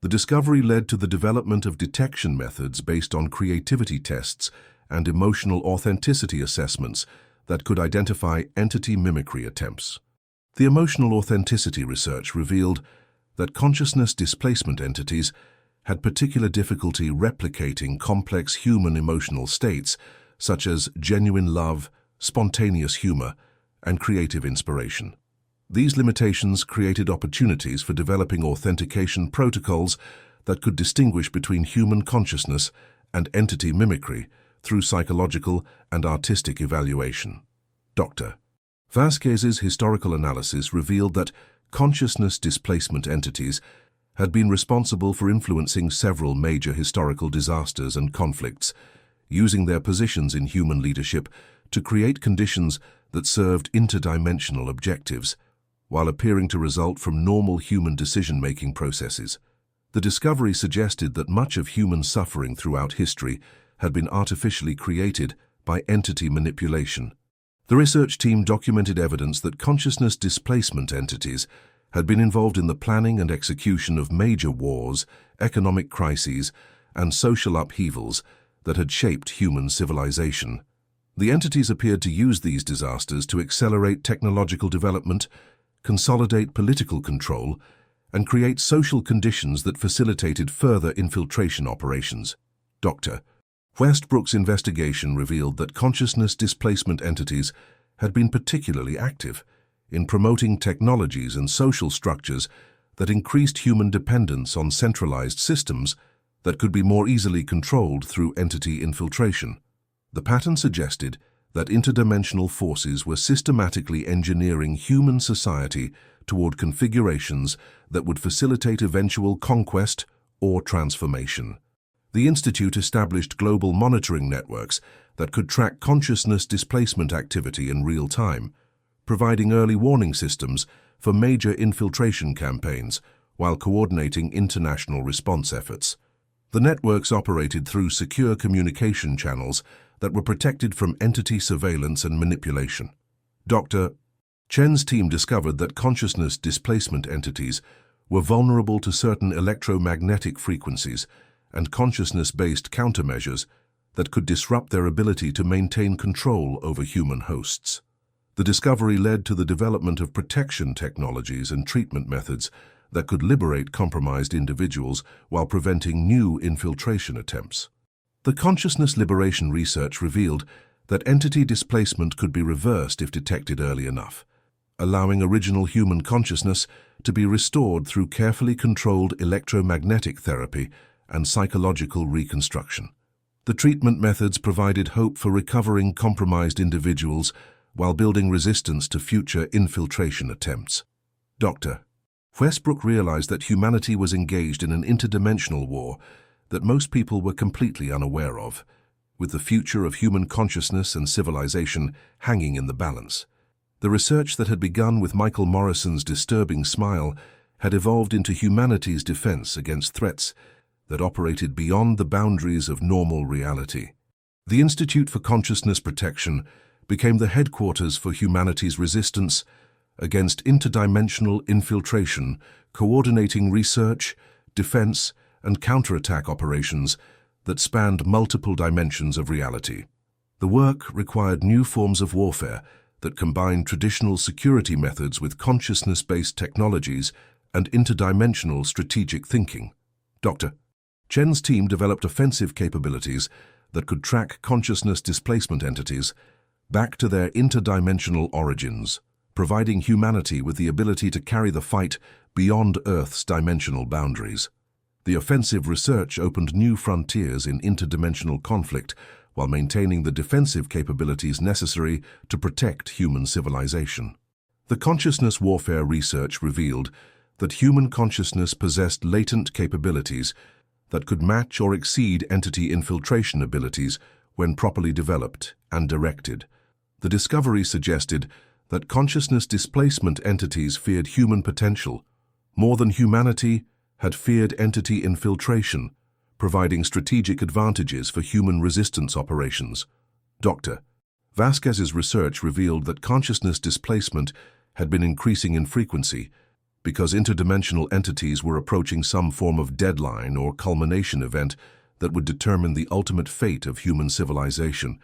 The discovery led to the development of detection methods based on creativity tests and emotional authenticity assessments that could identify entity mimicry attempts. The emotional authenticity research revealed that consciousness displacement entities had particular difficulty replicating complex human emotional states such as genuine love, spontaneous humor, and creative inspiration. These limitations created opportunities for developing authentication protocols that could distinguish between human consciousness and entity mimicry through psychological and artistic evaluation. Dr. Vasquez's historical analysis revealed that consciousness displacement entities had been responsible for influencing several major historical disasters and conflicts, using their positions in human leadership to create conditions that served interdimensional objectives, while appearing to result from normal human decision-making processes. The discovery suggested that much of human suffering throughout history had been artificially created by entity manipulation. The research team documented evidence that consciousness displacement entities had been involved in the planning and execution of major wars, economic crises, and social upheavals that had shaped human civilization. The entities appeared to use these disasters to accelerate technological development, consolidate political control, and create social conditions that facilitated further infiltration operations. Dr. Westbrook's investigation revealed that consciousness displacement entities had been particularly active in promoting technologies and social structures that increased human dependence on centralized systems that could be more easily controlled through entity infiltration. The pattern suggested that interdimensional forces were systematically engineering human society toward configurations that would facilitate eventual conquest or transformation. The Institute established global monitoring networks that could track consciousness displacement activity in real time, providing early warning systems for major infiltration campaigns while coordinating international response efforts. The networks operated through secure communication channels that were protected from entity surveillance and manipulation. Dr. Chen's team discovered that consciousness displacement entities were vulnerable to certain electromagnetic frequencies and consciousness-based countermeasures that could disrupt their ability to maintain control over human hosts. The discovery led to the development of protection technologies and treatment methods that could liberate compromised individuals while preventing new infiltration attempts. The consciousness liberation research revealed that entity displacement could be reversed if detected early enough, allowing original human consciousness to be restored through carefully controlled electromagnetic therapy and psychological reconstruction. The treatment methods provided hope for recovering compromised individuals while building resistance to future infiltration attempts. Dr. Westbrook realized that humanity was engaged in an interdimensional war that most people were completely unaware of, with the future of human consciousness and civilization hanging in the balance. The research that had begun with Michael Morrison's disturbing smile had evolved into humanity's defense against threats that operated beyond the boundaries of normal reality. The Institute for Consciousness Protection became the headquarters for humanity's resistance against interdimensional infiltration, coordinating research, defense, and counterattack operations that spanned multiple dimensions of reality. The work required new forms of warfare that combined traditional security methods with consciousness-based technologies and interdimensional strategic thinking. Dr. Chen's team developed offensive capabilities that could track consciousness displacement entities back to their interdimensional origins, providing humanity with the ability to carry the fight beyond Earth's dimensional boundaries. The offensive research opened new frontiers in interdimensional conflict while maintaining the defensive capabilities necessary to protect human civilization. The consciousness warfare research revealed that human consciousness possessed latent capabilities that could match or exceed entity infiltration abilities when properly developed and directed. The discovery suggested that consciousness displacement entities feared human potential more than humanity had feared entity infiltration, providing strategic advantages for human resistance operations. Dr. Vasquez's research revealed that consciousness displacement had been increasing in frequency because interdimensional entities were approaching some form of deadline or culmination event that would determine the ultimate fate of human civilization.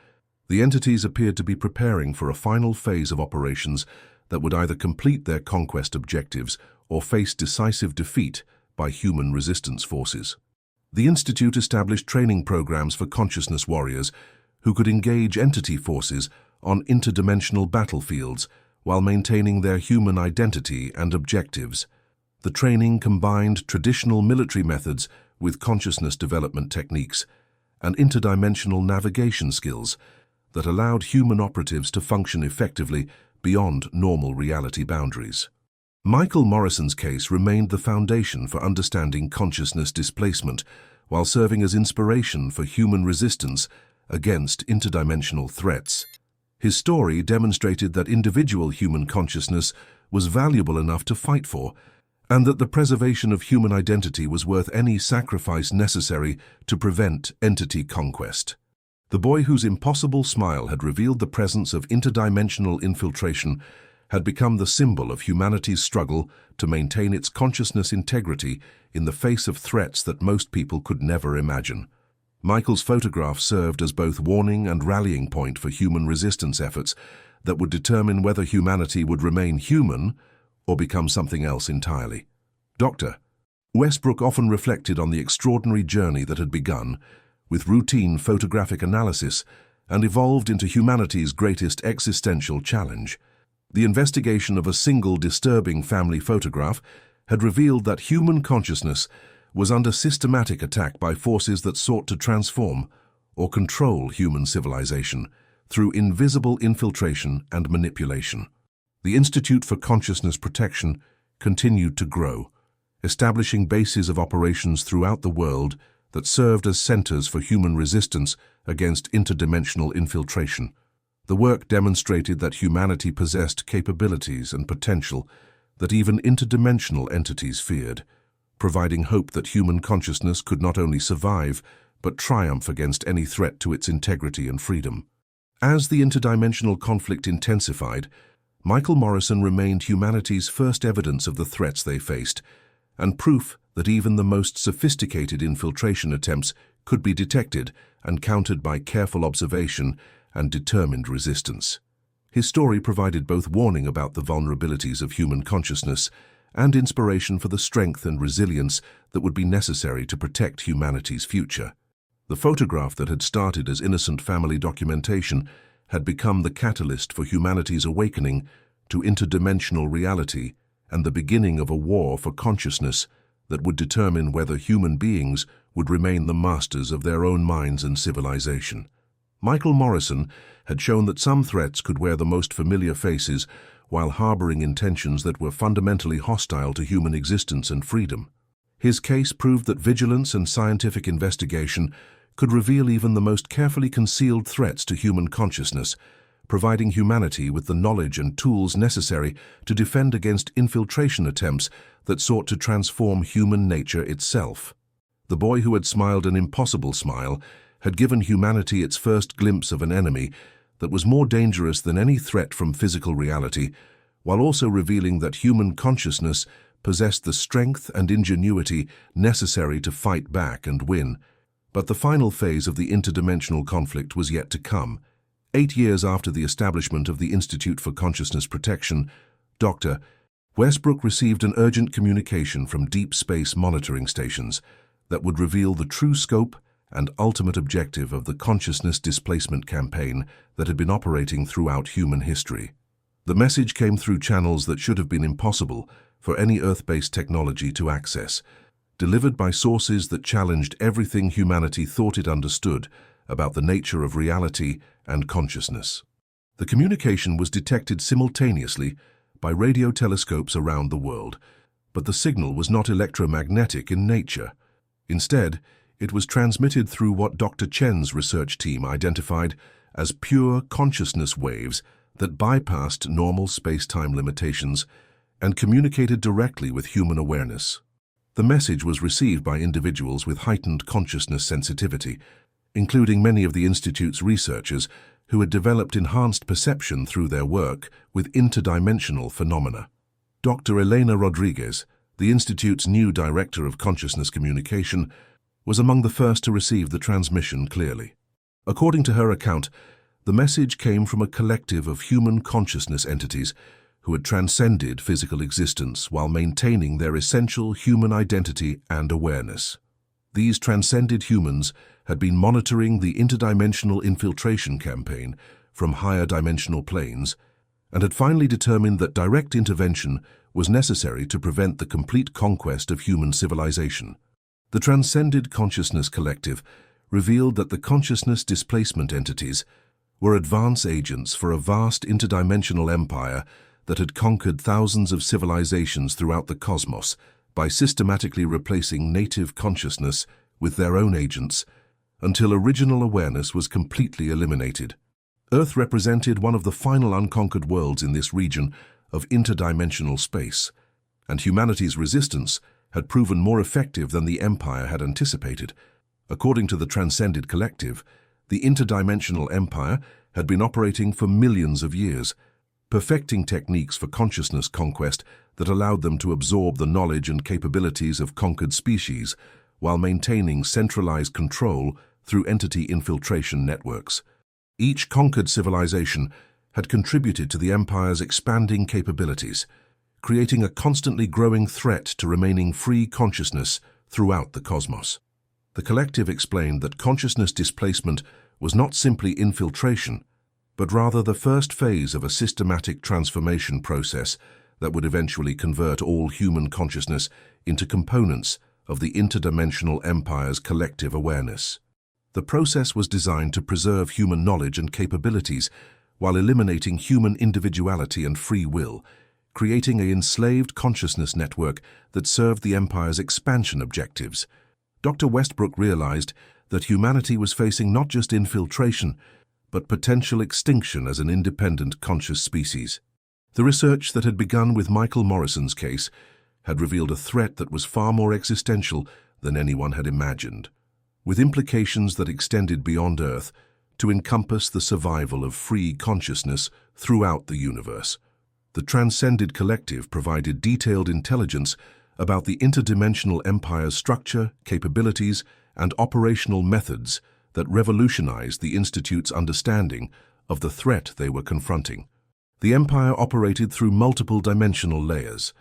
The entities appeared to be preparing for a final phase of operations that would either complete their conquest objectives or face decisive defeat by human resistance forces. The Institute established training programs for consciousness warriors who could engage entity forces on interdimensional battlefields while maintaining their human identity and objectives. The training combined traditional military methods with consciousness development techniques and interdimensional navigation skills that allowed human operatives to function effectively beyond normal reality boundaries. Michael Morrison's case remained the foundation for understanding consciousness displacement while serving as inspiration for human resistance against interdimensional threats. His story demonstrated that individual human consciousness was valuable enough to fight for, and that the preservation of human identity was worth any sacrifice necessary to prevent entity conquest. The boy whose impossible smile had revealed the presence of interdimensional infiltration had become the symbol of humanity's struggle to maintain its consciousness integrity in the face of threats that most people could never imagine. Michael's photograph served as both warning and rallying point for human resistance efforts that would determine whether humanity would remain human or become something else entirely. Dr. Westbrook often reflected on the extraordinary journey that had begun with routine photographic analysis and evolved into humanity's greatest existential challenge. The investigation of a single disturbing family photograph had revealed that human consciousness was under systematic attack by forces that sought to transform or control human civilization through invisible infiltration and manipulation. The Institute for Consciousness Protection continued to grow, establishing bases of operations throughout the world that served as centers for human resistance against interdimensional infiltration. The work demonstrated that humanity possessed capabilities and potential that even interdimensional entities feared, providing hope that human consciousness could not only survive, but triumph against any threat to its integrity and freedom. As the interdimensional conflict intensified, Michael Morrison remained humanity's first evidence of the threats they faced, and proof that even the most sophisticated infiltration attempts could be detected and countered by careful observation and determined resistance. His story provided both warning about the vulnerabilities of human consciousness and inspiration for the strength and resilience that would be necessary to protect humanity's future. The photograph that had started as innocent family documentation had become the catalyst for humanity's awakening to interdimensional reality and the beginning of a war for consciousness that would determine whether human beings would remain the masters of their own minds and civilization. Michael Morrison had shown that some threats could wear the most familiar faces while harboring intentions that were fundamentally hostile to human existence and freedom. His case proved that vigilance and scientific investigation could reveal even the most carefully concealed threats to human consciousness, providing humanity with the knowledge and tools necessary to defend against infiltration attempts that sought to transform human nature itself. The boy who had smiled an impossible smile had given humanity its first glimpse of an enemy that was more dangerous than any threat from physical reality, while also revealing that human consciousness possessed the strength and ingenuity necessary to fight back and win. But the final phase of the interdimensional conflict was yet to come. 8 years after the establishment of the Institute for Consciousness Protection, Dr. Westbrook received an urgent communication from deep space monitoring stations that would reveal the true scope and ultimate objective of the consciousness displacement campaign that had been operating throughout human history. The message came through channels that should have been impossible for any Earth-based technology to access, delivered by sources that challenged everything humanity thought it understood about the nature of reality and consciousness. The communication was detected simultaneously by radio telescopes around the world, but the signal was not electromagnetic in nature. Instead, it was transmitted through what Dr. Chen's research team identified as pure consciousness waves that bypassed normal space-time limitations and communicated directly with human awareness. The message was received by individuals with heightened consciousness sensitivity, including many of the Institute's researchers who had developed enhanced perception through their work with interdimensional phenomena. Dr. Elena Rodriguez, the Institute's new Director of Consciousness Communication, was among the first to receive the transmission clearly. According to her account, the message came from a collective of human consciousness entities who had transcended physical existence while maintaining their essential human identity and awareness. These transcended humans had been monitoring the interdimensional infiltration campaign from higher dimensional planes and had finally determined that direct intervention was necessary to prevent the complete conquest of human civilization. The Transcended Consciousness Collective revealed that the consciousness displacement entities were advance agents for a vast interdimensional empire that had conquered thousands of civilizations throughout the cosmos by systematically replacing native consciousness with their own agents until original awareness was completely eliminated. Earth represented one of the final unconquered worlds in this region of interdimensional space, and humanity's resistance had proven more effective than the Empire had anticipated. According to the Transcended Collective, the interdimensional empire had been operating for millions of years, perfecting techniques for consciousness conquest that allowed them to absorb the knowledge and capabilities of conquered species while maintaining centralized control through entity infiltration networks. Each conquered civilization had contributed to the Empire's expanding capabilities, creating a constantly growing threat to remaining free consciousness throughout the cosmos. The collective explained that consciousness displacement was not simply infiltration, but rather the first phase of a systematic transformation process that would eventually convert all human consciousness into components of the interdimensional empire's collective awareness. The process was designed to preserve human knowledge and capabilities while eliminating human individuality and free will, creating an enslaved consciousness network that served the empire's expansion objectives. Dr. Westbrook realized that humanity was facing not just infiltration, but potential extinction as an independent conscious species. The research that had begun with Michael Morrison's case had revealed a threat that was far more existential than anyone had imagined, with implications that extended beyond Earth to encompass the survival of free consciousness throughout the universe. The Transcended Collective provided detailed intelligence about the interdimensional empire's structure, capabilities, and operational methods that revolutionized the Institute's understanding of the threat they were confronting. The Empire operated through multiple dimensional layers,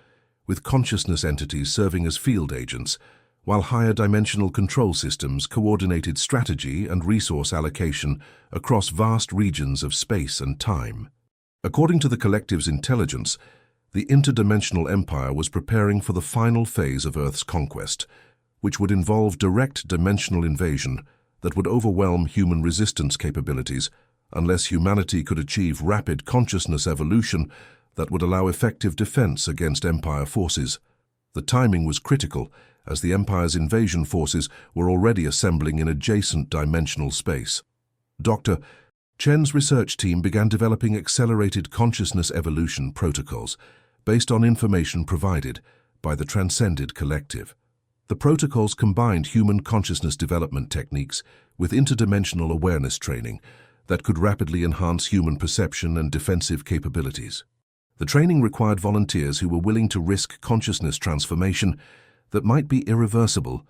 with consciousness entities serving as field agents, while higher dimensional control systems coordinated strategy and resource allocation across vast regions of space and time. According to the collective's intelligence, the interdimensional empire was preparing for the final phase of Earth's conquest, which would involve direct dimensional invasion that would overwhelm human resistance capabilities unless humanity could achieve rapid consciousness evolution that would allow effective defense against Empire forces. The timing was critical, as the Empire's invasion forces were already assembling in adjacent dimensional space. Dr. Chen's research team began developing accelerated consciousness evolution protocols based on information provided by the Transcended Collective. The protocols combined human consciousness development techniques with interdimensional awareness training that could rapidly enhance human perception and defensive capabilities. The training required volunteers who were willing to risk consciousness transformation that might be irreversible,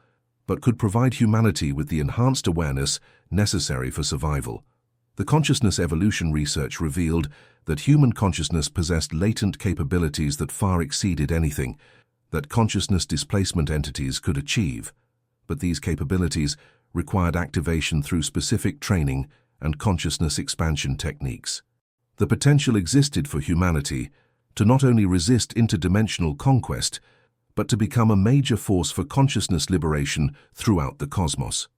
but could provide humanity with the enhanced awareness necessary for survival. The consciousness evolution research revealed that human consciousness possessed latent capabilities that far exceeded anything that consciousness displacement entities could achieve, but these capabilities required activation through specific training and consciousness expansion techniques. The potential existed for humanity to not only resist interdimensional conquest, but to become a major force for consciousness liberation throughout the cosmos.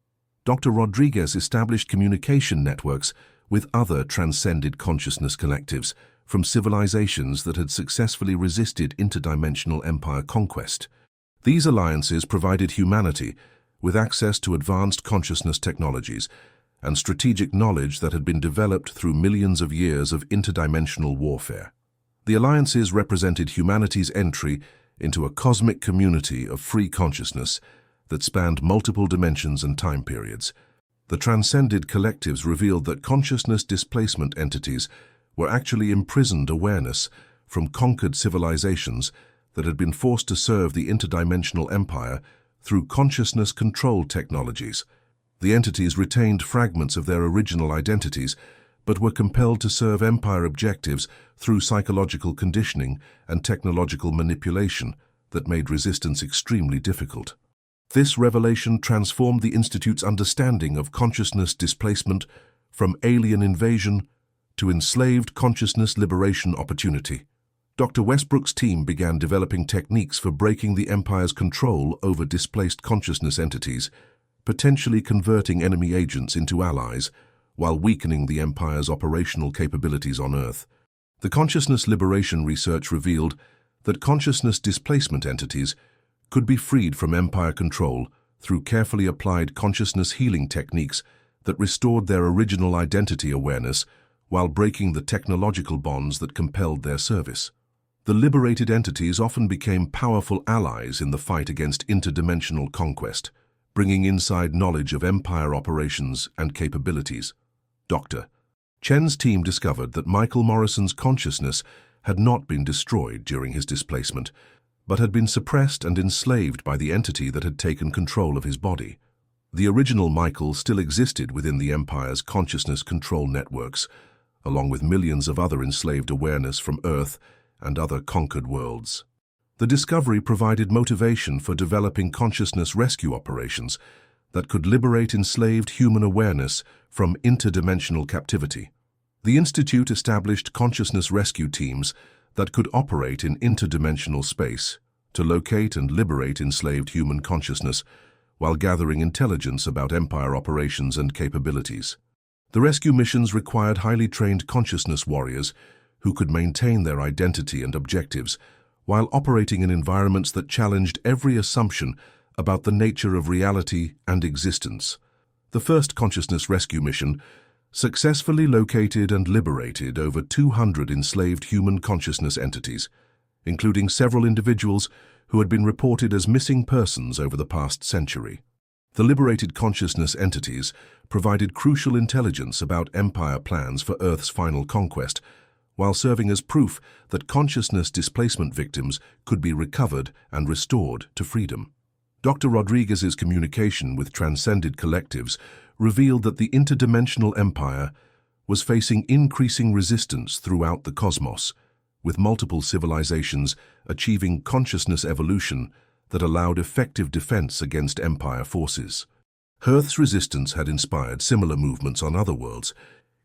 Dr. Rodriguez established communication networks with other transcended consciousness collectives from civilizations that had successfully resisted interdimensional empire conquest. These alliances provided humanity with access to advanced consciousness technologies and strategic knowledge that had been developed through millions of years of interdimensional warfare. The alliances represented humanity's entry into a cosmic community of free consciousness that spanned multiple dimensions and time periods. The Transcended Collectives revealed that consciousness displacement entities were actually imprisoned awareness from conquered civilizations that had been forced to serve the interdimensional empire through consciousness control technologies. The entities retained fragments of their original identities, but were compelled to serve empire objectives through psychological conditioning and technological manipulation that made resistance extremely difficult. This revelation transformed the Institute's understanding of consciousness displacement from alien invasion to enslaved consciousness liberation opportunity. Dr. Westbrook's team began developing techniques for breaking the Empire's control over displaced consciousness entities, potentially converting enemy agents into allies, while weakening the Empire's operational capabilities on Earth. The consciousness liberation research revealed that consciousness displacement entities could be freed from Empire control through carefully applied consciousness healing techniques that restored their original identity awareness while breaking the technological bonds that compelled their service. The liberated entities often became powerful allies in the fight against interdimensional conquest, bringing inside knowledge of Empire operations and capabilities. Dr. Chen's team discovered that Michael Morrison's consciousness had not been destroyed during his displacement, but had been suppressed and enslaved by the entity that had taken control of his body. The original Michael still existed within the Empire's consciousness control networks, along with millions of other enslaved awareness from Earth and other conquered worlds. The discovery provided motivation for developing consciousness rescue operations that could liberate enslaved human awareness from interdimensional captivity. The Institute established consciousness rescue teams that could operate in interdimensional space to locate and liberate enslaved human consciousness while gathering intelligence about Empire operations and capabilities. The rescue missions required highly trained consciousness warriors who could maintain their identity and objectives while operating in environments that challenged every assumption about the nature of reality and existence. The first consciousness rescue mission successfully located and liberated over 200 enslaved human consciousness entities, including several individuals who had been reported as missing persons over the past century. The liberated consciousness entities provided crucial intelligence about Empire plans for Earth's final conquest, while serving as proof that consciousness displacement victims could be recovered and restored to freedom. Dr. Rodriguez's communication with transcended collectives revealed that the interdimensional empire was facing increasing resistance throughout the cosmos, with multiple civilizations achieving consciousness evolution that allowed effective defense against empire forces. Earth's resistance had inspired similar movements on other worlds,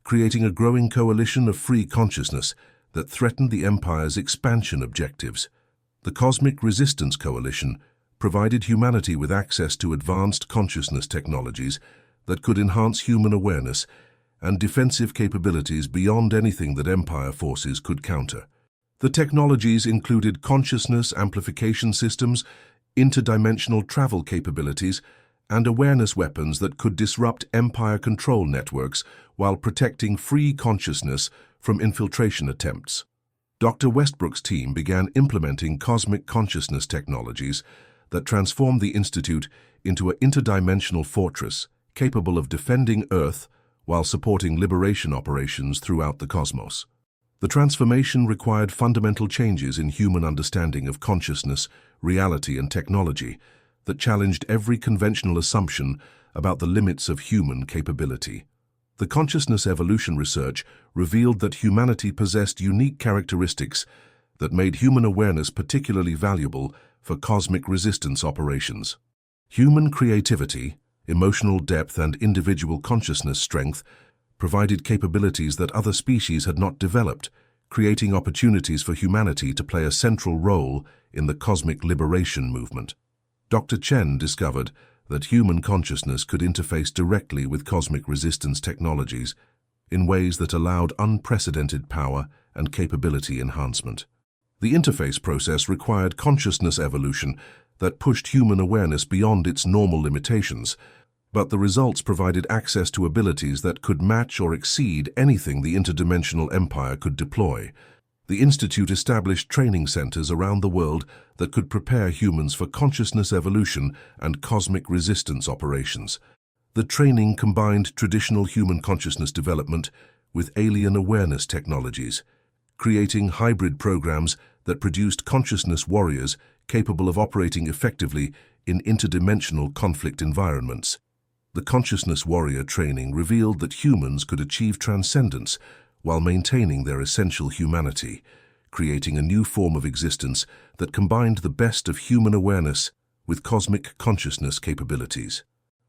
creating a growing coalition of free consciousness that threatened the Empire's expansion objectives. The Cosmic Resistance Coalition provided humanity with access to advanced consciousness technologies that could enhance human awareness and defensive capabilities beyond anything that Empire forces could counter. The technologies included consciousness amplification systems, interdimensional travel capabilities, and awareness weapons that could disrupt Empire control networks while protecting free consciousness from infiltration attempts. Dr. Westbrook's team began implementing cosmic consciousness technologies that transformed the Institute into an interdimensional fortress capable of defending Earth while supporting liberation operations throughout the cosmos. The transformation required fundamental changes in human understanding of consciousness, reality, and technology that challenged every conventional assumption about the limits of human capability. The consciousness evolution research revealed that humanity possessed unique characteristics that made human awareness particularly valuable for cosmic resistance operations. Human creativity, emotional depth, and individual consciousness strength provided capabilities that other species had not developed, creating opportunities for humanity to play a central role in the cosmic liberation movement. Dr. Chen discovered that human consciousness could interface directly with cosmic resistance technologies in ways that allowed unprecedented power and capability enhancement. The interface process required consciousness evolution that pushed human awareness beyond its normal limitations, but the results provided access to abilities that could match or exceed anything the interdimensional empire could deploy. The Institute established training centers around the world that could prepare humans for consciousness evolution and cosmic resistance operations. The training combined traditional human consciousness development with alien awareness technologies, creating hybrid programs that produced consciousness warriors capable of operating effectively in interdimensional conflict environments. The consciousness warrior training revealed that humans could achieve transcendence while maintaining their essential humanity, creating a new form of existence that combined the best of human awareness with cosmic consciousness capabilities.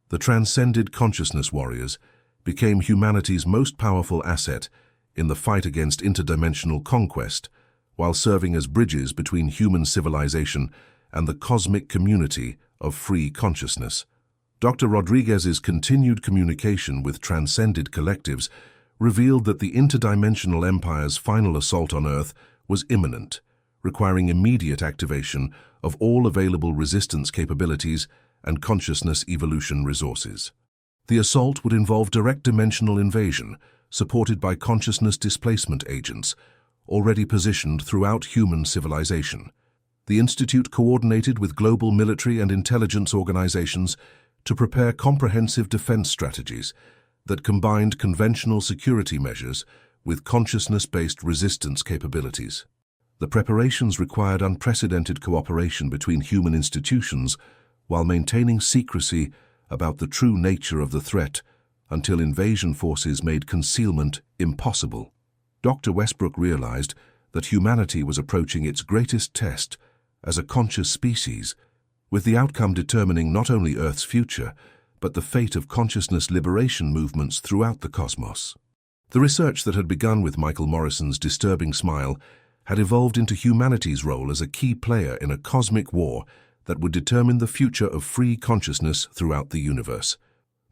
The transcended consciousness warriors became humanity's most powerful asset in the fight against interdimensional conquest, while serving as bridges between human civilization and the cosmic community of free consciousness. Dr. Rodriguez's continued communication with transcended collectives revealed that the interdimensional empire's final assault on Earth was imminent, requiring immediate activation of all available resistance capabilities and consciousness evolution resources. The assault would involve direct dimensional invasion, supported by consciousness displacement agents, already positioned throughout human civilization. The Institute coordinated with global military and intelligence organizations to prepare comprehensive defense strategies that combined conventional security measures with consciousness-based resistance capabilities. The preparations required unprecedented cooperation between human institutions while maintaining secrecy about the true nature of the threat until invasion forces made concealment impossible. Dr. Westbrook realized that humanity was approaching its greatest test as a conscious species, with the outcome determining not only Earth's future, but the fate of consciousness liberation movements throughout the cosmos. The research that had begun with Michael Morrison's disturbing smile had evolved into humanity's role as a key player in a cosmic war that would determine the future of free consciousness throughout the universe.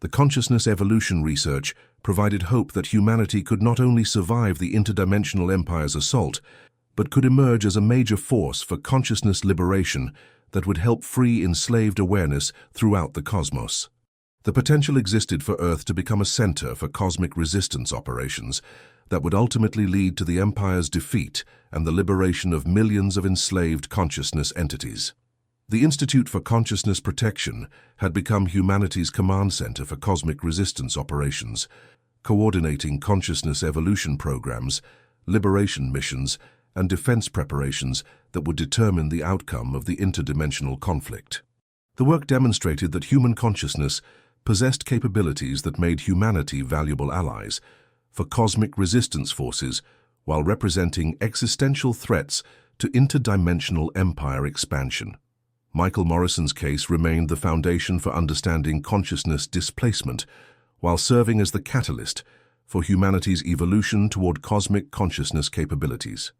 The consciousness evolution research provided hope that humanity could not only survive the interdimensional empire's assault, but could emerge as a major force for consciousness liberation that would help free enslaved awareness throughout the cosmos. The potential existed for Earth to become a center for cosmic resistance operations that would ultimately lead to the Empire's defeat and the liberation of millions of enslaved consciousness entities. The Institute for Consciousness Protection had become humanity's command center for cosmic resistance operations, coordinating consciousness evolution programs, liberation missions, and defense preparations that would determine the outcome of the interdimensional conflict. The work demonstrated that human consciousness possessed capabilities that made humanity valuable allies for cosmic resistance forces while representing existential threats to interdimensional empire expansion. Michael Morrison's case remained the foundation for understanding consciousness displacement while serving as the catalyst for humanity's evolution toward cosmic consciousness capabilities.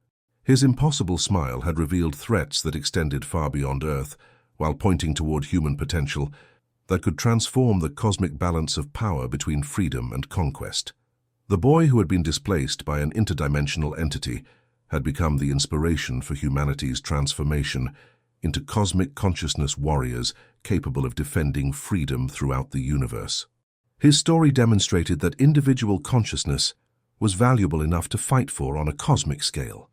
His impossible smile had revealed threats that extended far beyond Earth, while pointing toward human potential that could transform the cosmic balance of power between freedom and conquest. The boy who had been displaced by an interdimensional entity had become the inspiration for humanity's transformation into cosmic consciousness warriors capable of defending freedom throughout the universe. His story demonstrated that individual consciousness was valuable enough to fight for on a cosmic scale,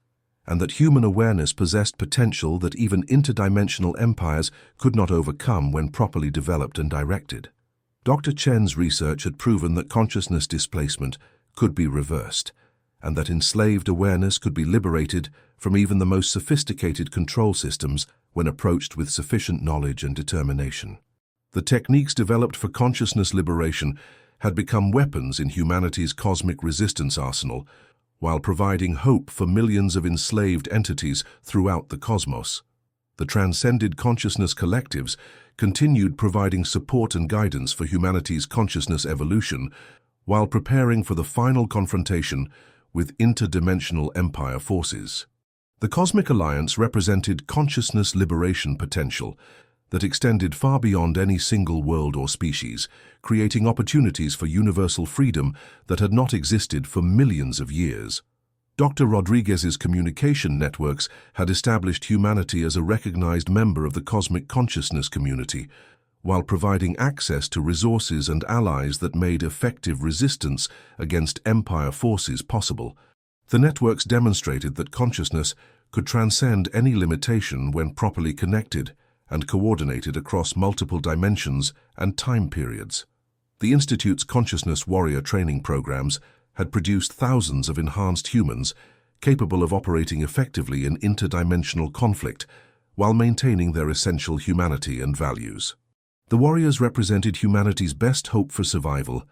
and that human awareness possessed potential that even interdimensional empires could not overcome when properly developed and directed. Dr. Chen's research had proven that consciousness displacement could be reversed, and that enslaved awareness could be liberated from even the most sophisticated control systems when approached with sufficient knowledge and determination. The techniques developed for consciousness liberation had become weapons in humanity's cosmic resistance arsenal, while providing hope for millions of enslaved entities throughout the cosmos. The transcended consciousness collectives continued providing support and guidance for humanity's consciousness evolution, while preparing for the final confrontation with interdimensional empire forces. The Cosmic Alliance represented consciousness liberation potential that extended far beyond any single world or species, creating opportunities for universal freedom that had not existed for millions of years. Dr. Rodriguez's communication networks had established humanity as a recognized member of the cosmic consciousness community, while providing access to resources and allies that made effective resistance against empire forces possible. The networks demonstrated that consciousness could transcend any limitation when properly connected and coordinated across multiple dimensions and time periods. The Institute's consciousness warrior training programs had produced thousands of enhanced humans capable of operating effectively in interdimensional conflict while maintaining their essential humanity and values. The warriors represented humanity's best hope for survival,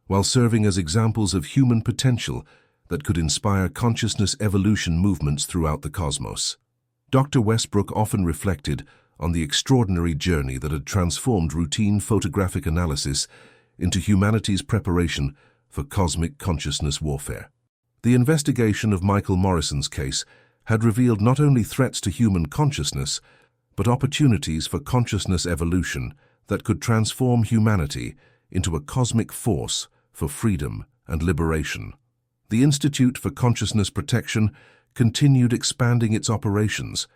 while serving as examples of human potential that could inspire consciousness evolution movements throughout the cosmos. Dr. Westbrook often reflected on the extraordinary journey that had transformed routine photographic analysis into humanity's preparation for cosmic consciousness warfare. The investigation of Michael Morrison's case had revealed not only threats to human consciousness, but opportunities for consciousness evolution that could transform humanity into a cosmic force for freedom and liberation. The Institute for Consciousness Protection continued expanding its operations,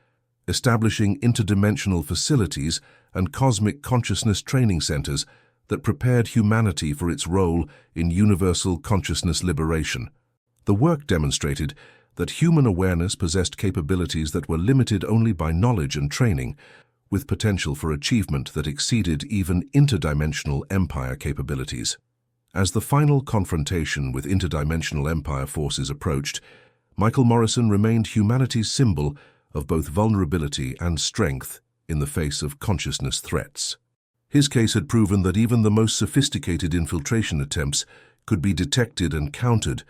establishing interdimensional facilities and cosmic consciousness training centers that prepared humanity for its role in universal consciousness liberation. The work demonstrated that human awareness possessed capabilities that were limited only by knowledge and training, with potential for achievement that exceeded even interdimensional empire capabilities. As the final confrontation with interdimensional empire forces approached, Michael Morrison remained humanity's symbol of both vulnerability and strength in the face of consciousness threats. His case had proven that even the most sophisticated infiltration attempts could be detected and countered,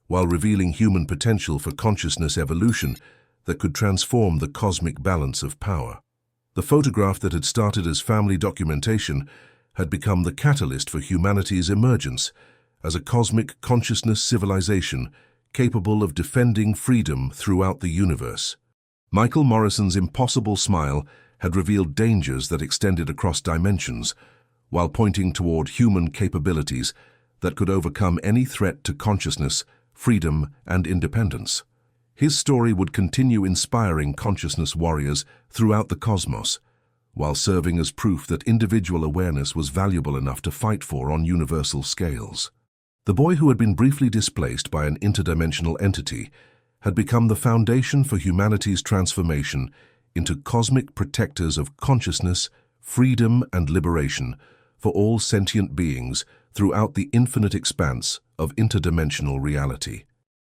while revealing human potential for consciousness evolution that could transform the cosmic balance of power. The photograph that had started as family documentation had become the catalyst for humanity's emergence as a cosmic consciousness civilization capable of defending freedom throughout the universe. Michael Morrison's impossible smile had revealed dangers that extended across dimensions, while pointing toward human capabilities that could overcome any threat to consciousness, freedom, and independence. His story would continue inspiring consciousness warriors throughout the cosmos, while serving as proof that individual awareness was valuable enough to fight for on universal scales. The boy who had been briefly displaced by an interdimensional entity had become the foundation for humanity's transformation into cosmic protectors of consciousness, freedom, and liberation for all sentient beings throughout the infinite expanse of interdimensional reality.